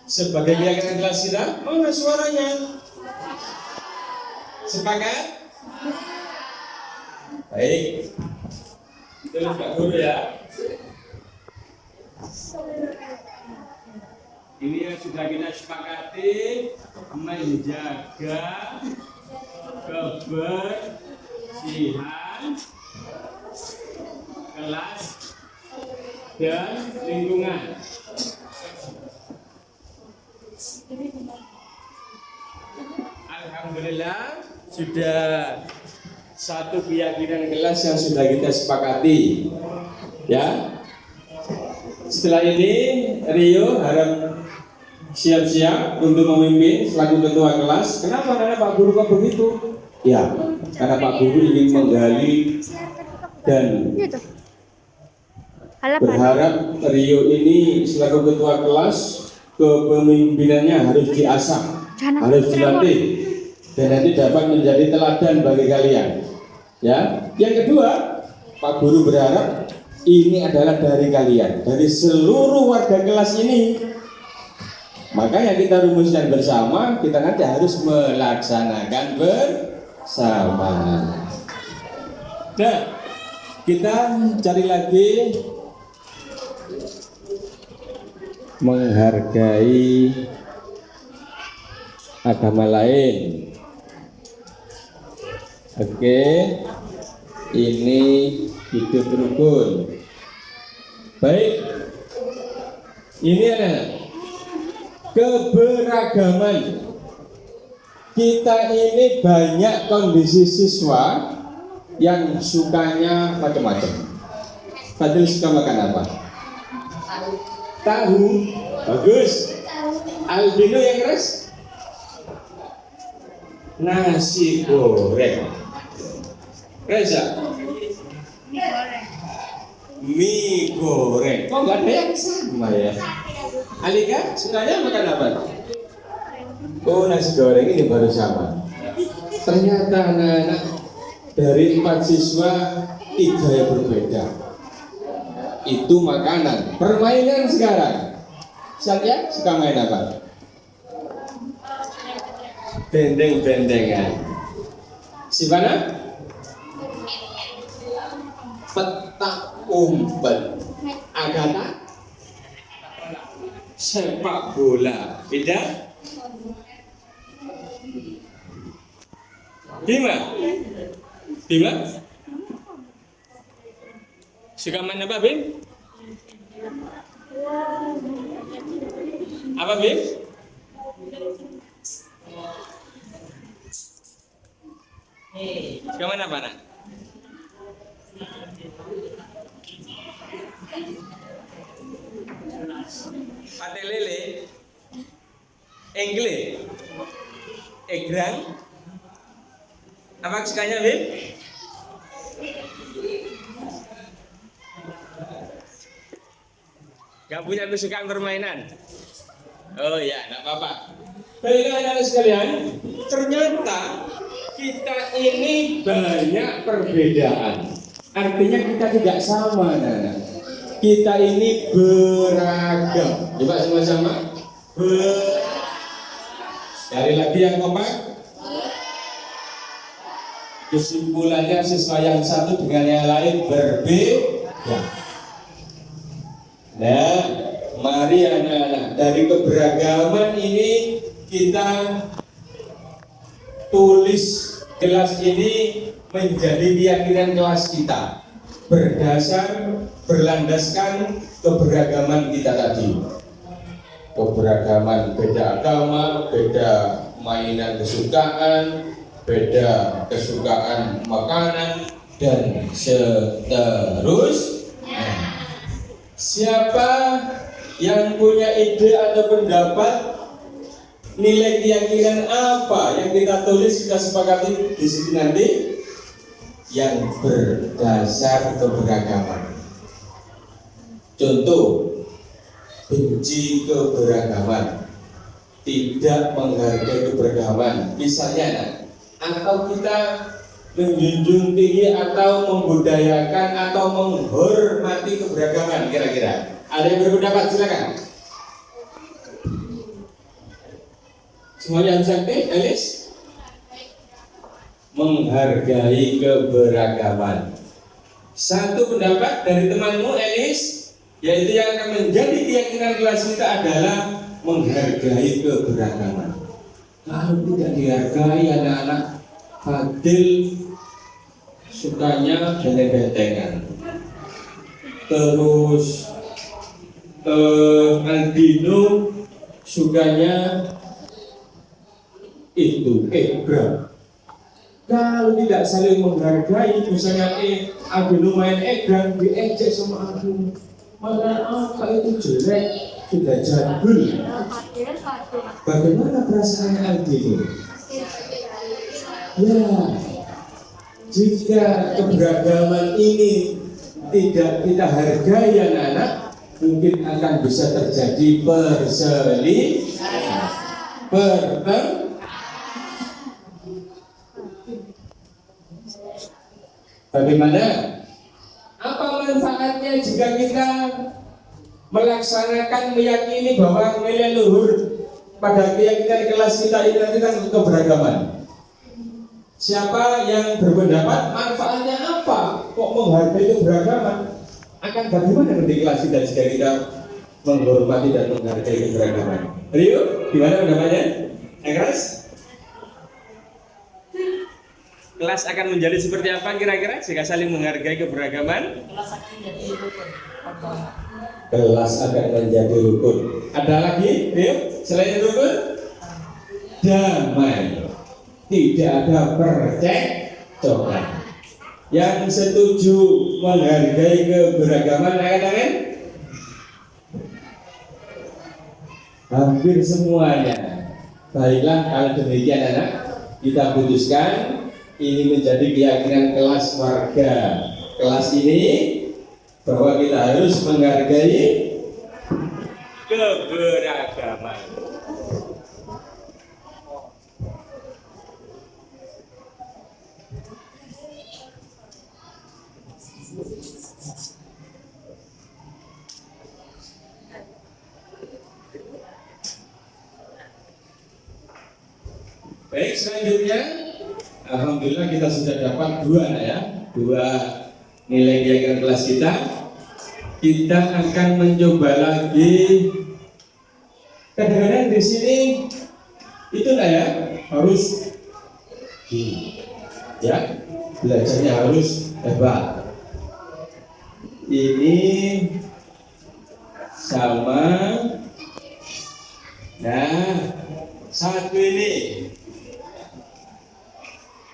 sebagai keyakinan kelas kita. Mana suaranya? Sepakat? Baik. Terus Pak Guru ya. Ini yang sudah kita sepakati, menjaga kebersihan kelas dan lingkungan. Alhamdulillah sudah satu keyakinan kelas yang sudah kita sepakati, ya. Setelah ini Rio harap siap-siap untuk memimpin selaku ketua kelas. Kenapa? Karena Pak Guru kok begitu? Ya, karena Pak Guru ingin menggali dan berharap Rio ini selaku ketua kelas kepemimpinannya harus diasah, harus dilatih, dan nanti dapat menjadi teladan bagi kalian. Ya, yang kedua, Pak Guru berharap ini adalah dari kalian, dari seluruh warga kelas ini. Makanya kita rumuskan bersama, kita nanti harus melaksanakan bersama. Nah, kita cari lagi menghargai agama lain. Oke, ini hidup rukun. Baik, ini adalah keberagaman. Kita ini banyak kondisi siswa yang sukanya macam-macam. Fadil suka makan apa? Tahu. Bagus. Albino yang keras? Nasi goreng. Reza? Mie goreng. Kok nggak ada yang sama ya? Alika sukanya makan apa? Oh, nasi goreng ini baru sama. Ternyata anak-anak dari 4 siswa 3 yang berbeda. Itu makanan. Permainan sekarang. Saya suka main apa? Bendeng-bendengan. Si mana? Petak umpet. Agatha? Sepak bola. Beda? Bima? Bima? Suka main apa, Bim? Apa, Bim? Suka main apa, nak? Pate lele, engle, egrang. Apa sukanya, Bim? Gak punya kesukaan permainan? Oh ya, enggak apa-apa. Baiklah anak-anak sekalian, ternyata kita ini banyak perbedaan. Artinya kita tidak sama, anak-anak. Kita ini beragam. Coba sama-sama. Sekali lagi yang kompak. Kesimpulannya siswa yang satu dengan yang lain berbeda. Nah, mari anak-anak, dari keberagaman ini kita tulis kelas ini menjadi keyakinan kelas kita berlandaskan keberagaman kita tadi. Keberagaman beda agama, beda mainan kesukaan, beda kesukaan makanan, dan seterusnya. Siapa yang punya ide atau pendapat, nilai keyakinan apa yang kita tulis, kita sepakati di sini nanti, yang berdasar keberagaman. Contoh, benci keberagaman, tidak menghargai keberagaman, misalnya, atau kita menjunjung tinggi atau membudayakan atau menghormati keberagaman, kira-kira. Ada yang berpendapat, silakan. Semuanya cantik, Elis? Menghargai keberagaman. Satu pendapat dari temanmu, Elis, yaitu yang akan menjadi keyakinan kelas kita adalah menghargai keberagaman. Kalau tidak dihargai, anak-anak, Fadil sukanya benteng-bentengan. Terus Aldino sukanya itu egrang. Kalau tidak saling menghargai, misalnya Aldino main egrang, diejek sama Aldino. Mana apa itu jelek, sudah jadul. Bagaimana perasaan Aldino? Ya, jika keberagaman ini tidak kita hargai, anak-anak, mungkin akan bisa terjadi Bagaimana? Apa manfaatnya jika kita melaksanakan, meyakini bahwa nilai luhur pada keyakinan kelas kita ini nanti kan keberagaman? Siapa yang berpendapat manfaatnya apa? Kok menghargai keberagaman? Akan bagaimana nanti kelas kita jika kita menghormati dan menghargai keberagaman? Rio, gimana pendapatnya? Keras? Kelas akan menjadi seperti apa kira-kira jika saling menghargai keberagaman? Kelas akan menjadi rukun. Ada lagi, Rio? Selain rukun? Damai. Tidak ada percekcokan. Yang setuju menghargai keberagaman angkat tangan. Hampir semuanya. Baiklah, kalau demikian anak, kita putuskan ini menjadi keyakinan kelas warga kelas ini bahwa kita harus menghargai keberagaman. Baik, selanjutnya alhamdulillah kita sudah dapat dua nilai keyakinan kelas kita. Kita akan mencoba lagi. Kadang-kadang di sini itu harus ya belajarnya harus hebat. Ini sama. Nah, satu ini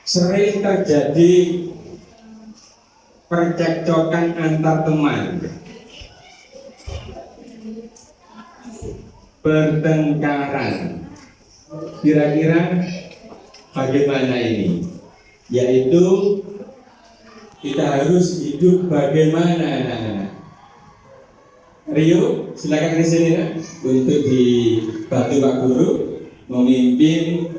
sering terjadi percekcokan antar teman, pertengkaran. Kira-kira bagaimana ini? Yaitu kita harus hidup bagaimana anak-anak. Rio, silakan di sini untuk dibantu Pak Guru memimpin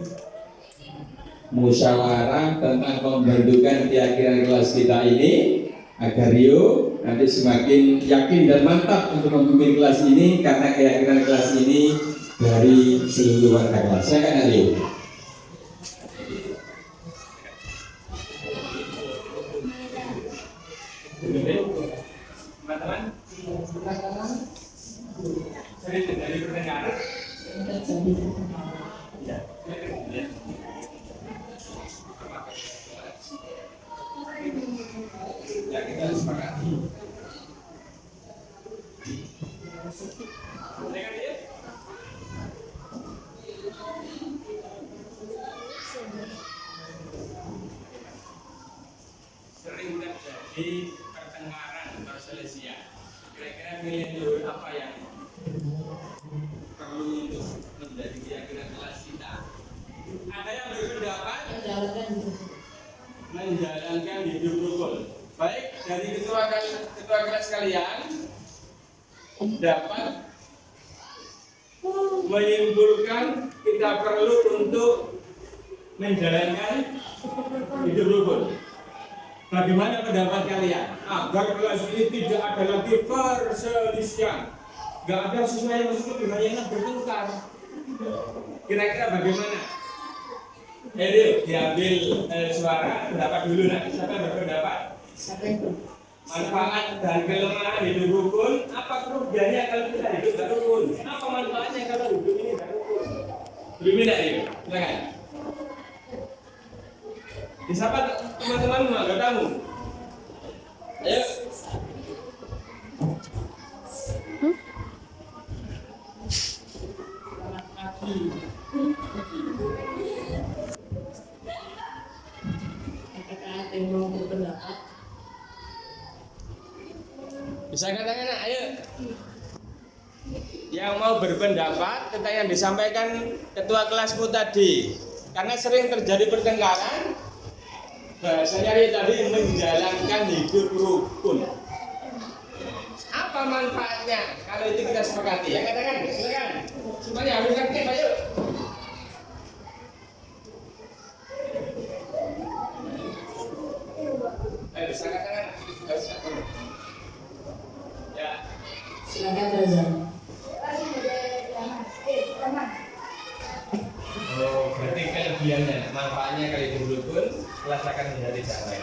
musyawarah tentang pembentukan keyakinan kelas kita ini agar Rio nanti semakin yakin dan mantap untuk memimpin kelas ini karena keyakinan kelas ini dari seluruh warga kelas. Saya kan Rio. Teman-teman, sering terjadi pertengkaran. Ya, kita sepakati. Sering terjadi pertengkaran perselisihan. Kira-kira nilai apa yang perlu untuk menjadi keyakinan kelas kita? Ada yang berpendapat menjalankan hidup rukun. Baik, dari ketua kelas kalian dapat menyimpulkan kita perlu untuk menjalankan hidup rukun. Bagaimana pendapat kalian agar kelas ini tidak ada lagi perselisihan, nggak ada siswa yang masuk ke yang bertengkar? Kira-kira bagaimana? Eril diambil suara pendapat dulu nak. Siapa yang berpendapat? Manfaat dan kelemahan hidup rukun. Apa kerugiannya kalau kita hidup tidak rukun? Apa manfaatnya kalau hidup ini tidak rukun? Belum tidak ya? Silakan. Disapa teman-temanmu, anggotmu. Ayo. Selamat pagi. Apakah ada yang mau berpendapat? Bisa katakan, ayo. Yang mau berpendapat tentang yang disampaikan ketua kelasmu tadi, karena sering terjadi pertengkaran. Bahasanya tadi menjalankan hidup rukun. Apa manfaatnya kalau itu kita sepakati? Ya katakan, silakan. Semuanya harus aktif, ayo. Ayo, bisa katakan. Ya. Silakan Reza. Oh, berarti kelebihannya, manfaatnya kalau hidup rukun, kelas akan menjadi damai.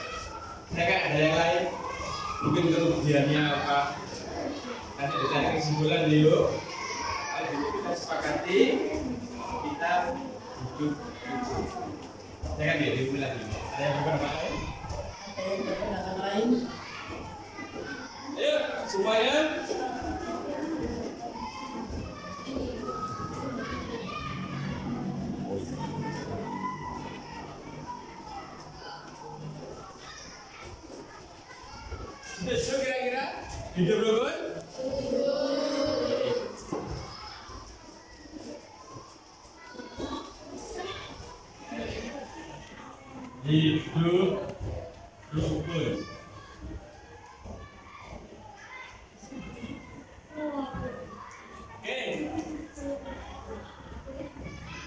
Silakan, ada yang lain? Mungkin kelebihannya apa? Nanti ada kesimpulan dulu. Kalau kita sepakati, kita hidup rukun. Silakan ya, dimulai lagi. Ada yang berpendapat lain? Ada yang berpendapat lain? Ayo, semuanya. kira-kira? Hidup rukun? Hidup rukun. Oke.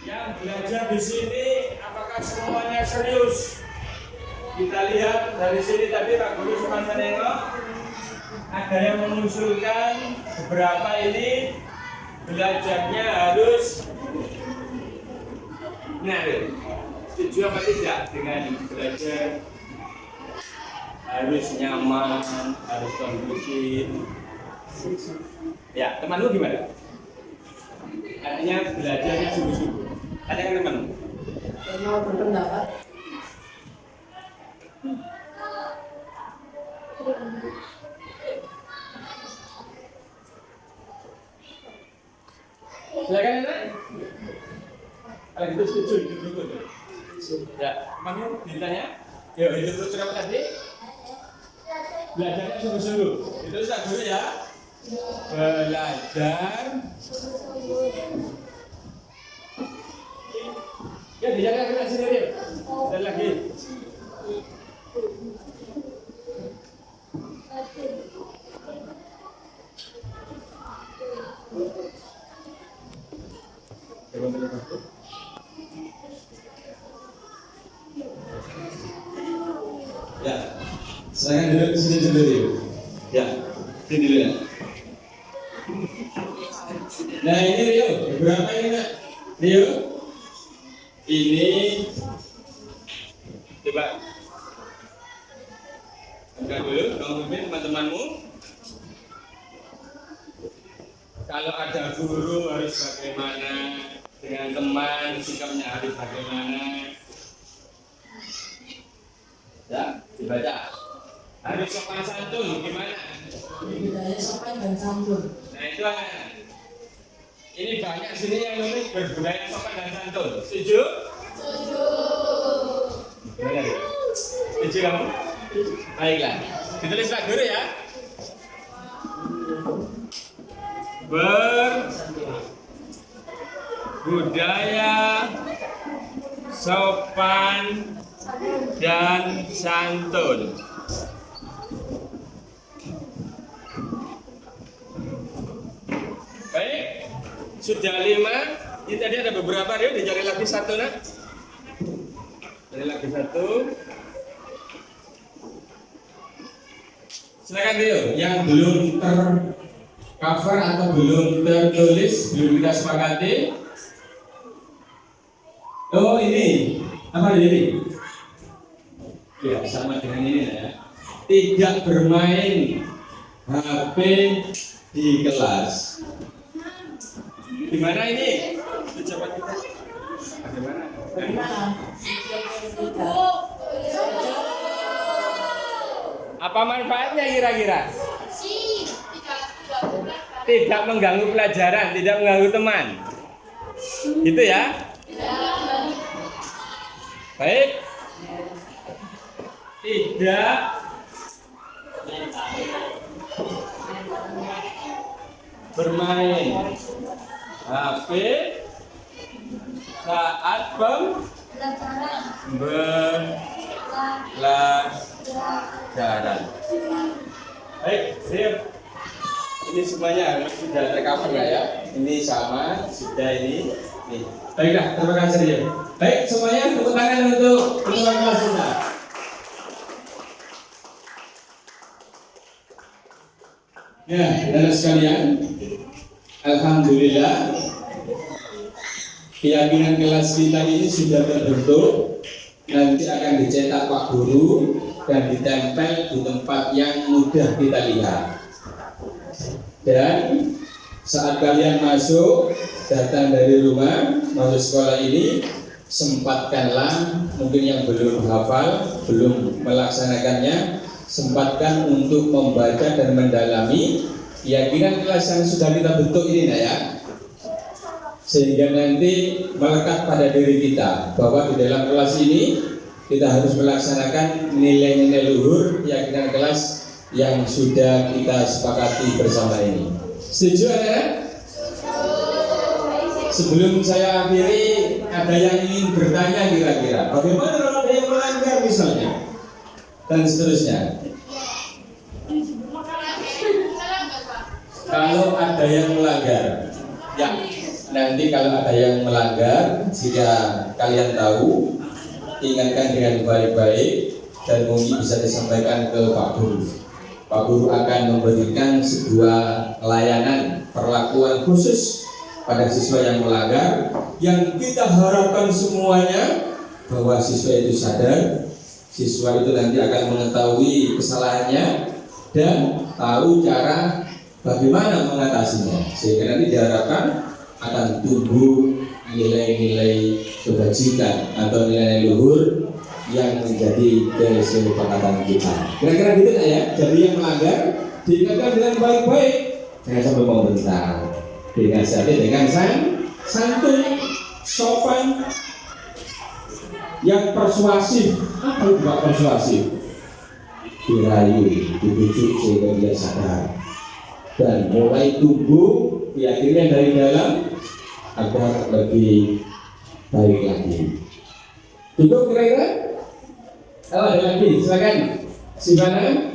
Yang belajar di sini apakah semuanya serius? Kita lihat dari sini tadi Pak Guru semasa nengok ada yang mengusulkan beberapa ini belajarnya harus setuju apa tidak dengan belajar harus nyaman, harus kondusif? Ya, teman lu gimana? Artinya belajarnya sungguh-sungguh. Tanyakan teman. Mau berpendapat. Silakan Nak. Kalau gitu setuju hidup rukun. Ya, kamu ditanya. Yuk, hidup rukun apa tadi? Belajarnya sungguh-sungguh. Itu sudah dulu ya. Belajar. Ya, dijaga kita sendiri. Dan lagi. Ya, silakan duduk sini dulu. Ya, sini dulu ya. Nah ini Rio, berapa ini Nak? Rio, ini coba angkat dulu, kamu pimpin teman-temanmu. Kalau ada guru harus bagaimana, dengan teman sikapnya harus bagaimana. Ya, dibaca. Harus sopan santun gimana? Budaya sopan dan santun. Nah itu anak. Ini banyak sini yang nulis berbudaya sopan dan santun. Setuju? Setuju. Setuju kamu? Baiklah. Ditulis Pak Guru ya. Berbudaya sopan dan santun. Baik, sudah 5. Ini tadi ada beberapa, Rio, dicari lagi satu Nak. Cari lagi satu. Silakan Rio, yang belum tercover atau belum tertulis, belum kita sepakati. Oh ini, apa ini? Ya sama dengan ini ya. Tidak bermain HP di kelas. Di mana ini? Pejabat kita. Bagaimana? Apa manfaatnya kira-kira? Tidak mengganggu pelajaran, tidak mengganggu teman. Gitu ya? Baik. Tidak bermain HP saat pembelajaran. Baik, siap. Ini semuanya sudah tercover nggak ya? Ini sama, sudah ini. Nih. Baiklah, terima kasih ya. Baik, semuanya tepuk tangan untuk ketua kelas kita. Ya, saudara sekalian, alhamdulillah keyakinan kelas kita ini sudah terbentuk. Nanti akan dicetak Pak Guru dan ditempel di tempat yang mudah kita lihat. Dan saat kalian masuk, datang dari rumah, masuk sekolah ini, sempatkanlah, mungkin yang belum hafal, belum melaksanakannya, sempatkan untuk membaca dan mendalami keyakinan kelas yang sudah kita bentuk ini ya, sehingga nanti melekat pada diri kita bahwa di dalam kelas ini kita harus melaksanakan nilai-nilai luhur keyakinan kelas yang sudah kita sepakati bersama ini. Setuju anak-anak? Sebelum saya akhiri, ada yang ingin bertanya kira-kira bagaimana kalau ada yang melanggar misalnya dan seterusnya. Kalau ada yang melanggar, ya nanti kalau ada yang melanggar, jika kalian tahu, ingatkan dengan baik-baik dan mungkin bisa disampaikan ke Pak Guru. Pak Guru akan memberikan sebuah layanan perlakuan khusus pada siswa yang melanggar, yang kita harapkan semuanya bahwa siswa itu sadar, siswa itu nanti akan mengetahui kesalahannya dan tahu cara bagaimana mengatasinya, sehingga nanti diharapkan akan tumbuh nilai-nilai kebajikan atau nilai luhur yang menjadi kesepakatan kita. Kira-kira gitu ya. Jadi yang melanggar diingatkan dengan baik-baik, jangan sampai membentang. Dinasihati dengan santun, sopan, yang persuasif. Apa itu Pak persuasif? Dirayu, dibujuk sehingga dia sadar dan mulai tumbuh keyakinan dari dalam agar lebih baik lagi. Cukup kira-kira? Oh, ada lagi, silakan. Si mana?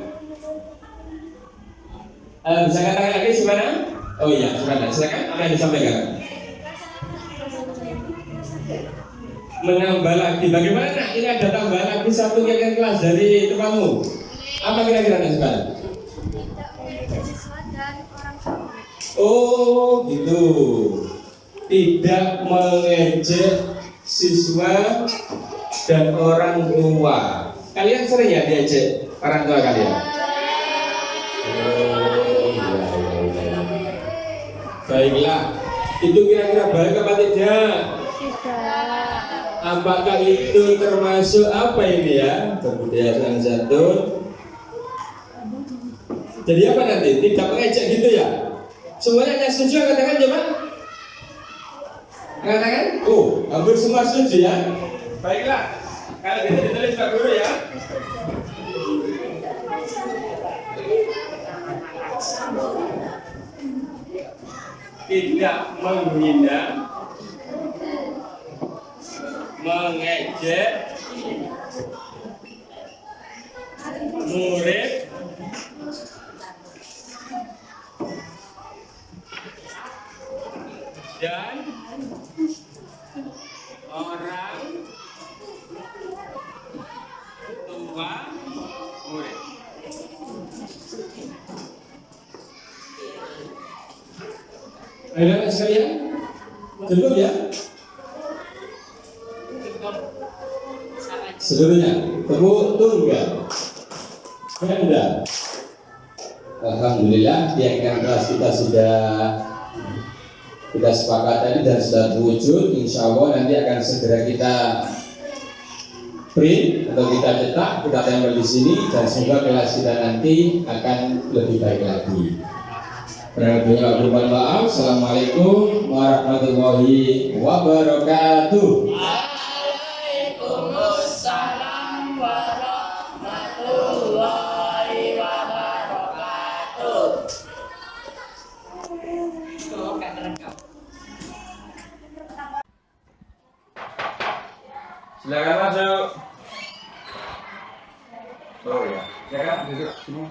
Bisa katakan lagi si mana? Oh iya, silakan. Apa yang disampaikan? Menambah lagi. Bagaimana? Ini ada tambah lagi satu kelas dari kamu. Apa kira-kira sekarang? Oh gitu. Tidak mengejek siswa dan orang tua. Kalian sering ya diejek orang tua kalian? Oh iya. Baiklah. Itu kira-kira baik apa tidak? Apakah itu termasuk apa ini ya? Kebudayaan santun. Jadi apa nanti? Tidak mengejek gitu ya? Semuanya yang setuju katakan coba. Katakan? Oh, hampir semua setuju ya. Baiklah. Kalau gitu ditulis Pak Guru ya. Tidak menghina, mengejek murid dan orang tua murid. Ayo sekalian, cukup ya. Seluruhnya, tepuk tunggal. Ganda. Alhamdulillah, piagam kelas kita sudah sepakat tadi dan sudah terwujud. Insya Allah nanti akan segera kita print atau kita cetak, kita tempel di sini dan semoga kelas kita nanti akan lebih baik lagi. Berikutnya mohon maaf. Assalamualaikum warahmatullahi wabarakatuh. Waalaikumsalam warahmatullahi wabarakatuh. Silakan masuk. Oh ya, silakan duduk sini.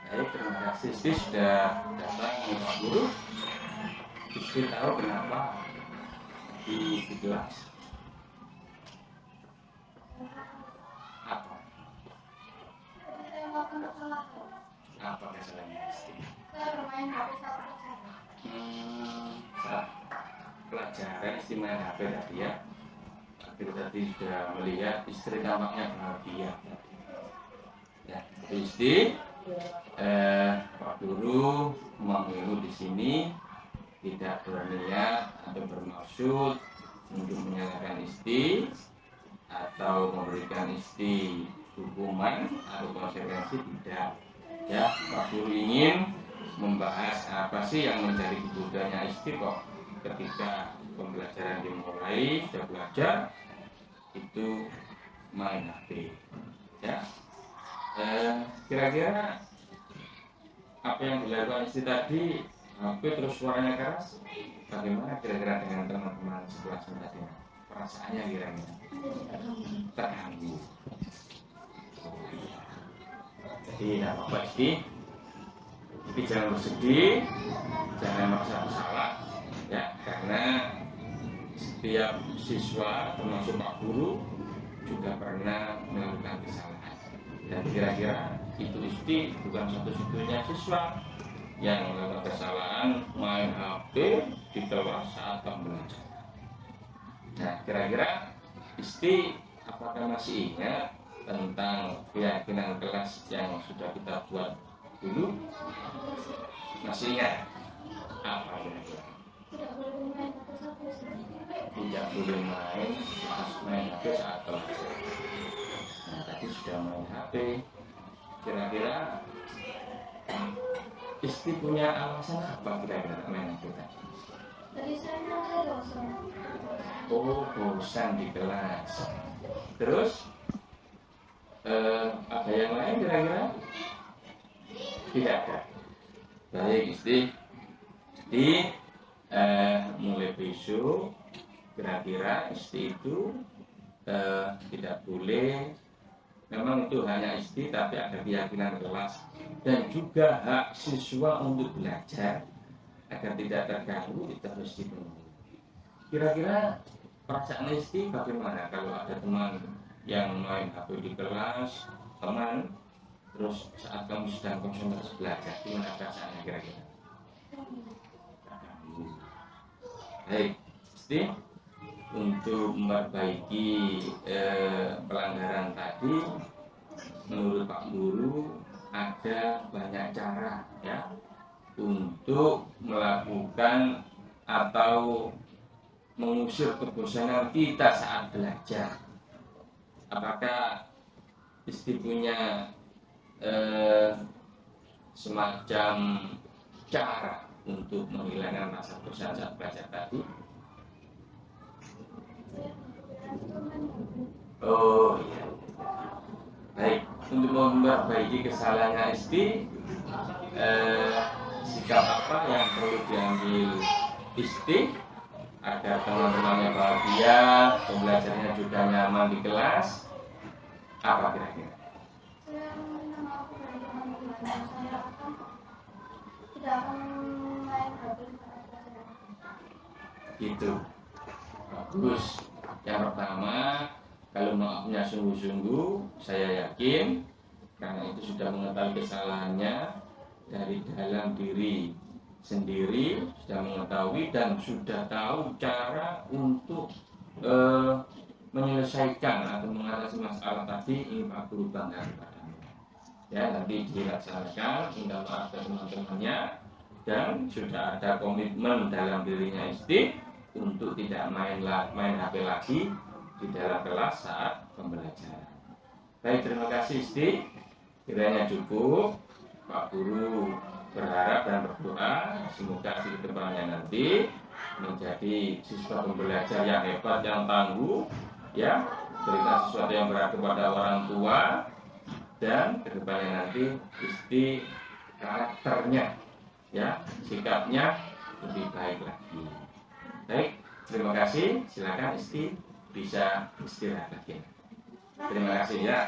Baik, terima kasih Siti sudah datang ke Pak Guru. Siti tahu kenapa di kelas apa kesalahannya Siti? Saat pelajaran istimewa HP tadi ya. Kita tadi sudah melihat istri tampaknya bahagia. Ya, istri. Pak Guru mengiru di sini tidak berniat atau bermaksud untuk menyalahkan istri atau memberikan istri hukuman atau konsekuensi, tidak. Ya, Pak Guru ingin membahas apa sih yang menjadi kebutuhannya istri kok ketika pembelajaran dimulai, sudah belajar itu main HP. Ya, kira-kira apa yang dilakukan istri tadi, HP terus suaranya keras, bagaimana kira-kira dengan teman-teman sebelah tadi? Perasaannya kira-kira terganggu. Jadi tidak apa-apa istri, tapi jangan bersedih, jangan merasa bersalah, ya, karena setiap siswa termasuk Pak Guru juga pernah melakukan kesalahan. Dan kira-kira itu istri bukan satu-satunya siswa yang melakukan kesalahan main HP di kelas saat pembelajaran. Nah, kira-kira istri apakah masih ingat tentang keyakinan kelas yang sudah kita buat dulu? Masih ingat? Apa kira-kira? Tidak boleh main HP saat belajar. Nah, tadi sudah main HP. Kira-kira istri punya alasan apa kira-kira main HP tadi? Tadi saya bosan. Oh, bosan di kelas. Terus ada yang lain kira-kira? Tidak ada. Baik istri. Jadi mulai besok kira-kira istri itu tidak boleh, memang itu hanya istri tapi ada keyakinan kelas dan juga hak siswa untuk belajar agar tidak terganggu itu harus dipenuhi. Kira-kira perasaan istri bagaimana kalau ada teman yang main HP di kelas, teman, terus saat kamu sedang konsentrasi belajar, gimana perasaannya kira-kira? Baik, istri, untuk memperbaiki pelanggaran tadi, menurut Pak Guru ada banyak cara ya untuk melakukan atau mengusir kebosanan kita saat belajar. Apakah istri punya semacam cara untuk menghilangkan rasa bosan saat belajar tadi? Oh iya. Baik, untuk memperbaiki kesalahannya istri, sikap apa yang perlu diambil istri agar teman-temannya bahagia, pembelajarannya juga nyaman di kelas? Apa kira-kira? Saya minta maaf kepada teman-teman saya akan tidak akan main HP saat belajar. Gitu. Bagus. Yang pertama, kalau maafnya sungguh-sungguh, saya yakin karena itu sudah mengetahui kesalahannya dari dalam diri sendiri, sudah mengetahui dan sudah tahu cara untuk menyelesaikan atau mengatasi masalah tadi. Ini Pak Guru bangga kepadamu. Ya, nanti dilaksanakan, minta maaf dari teman-temannya dan sudah ada komitmen dalam dirinya istri untuk tidak main HP lagi di dalam kelas saat pembelajaran. Baik, terima kasih istri. Kiranya cukup. Pak Guru berharap dan berdoa semoga di kedepannya nanti menjadi siswa pembelajar yang hebat, yang tangguh, ya, berikan sesuatu yang berarti kepada orang tua, dan kedepannya nanti istri karakternya, ya, sikapnya lebih baik lagi. Baik, terima kasih. Silakan istri bisa istirahat lagi. Terima kasih ya.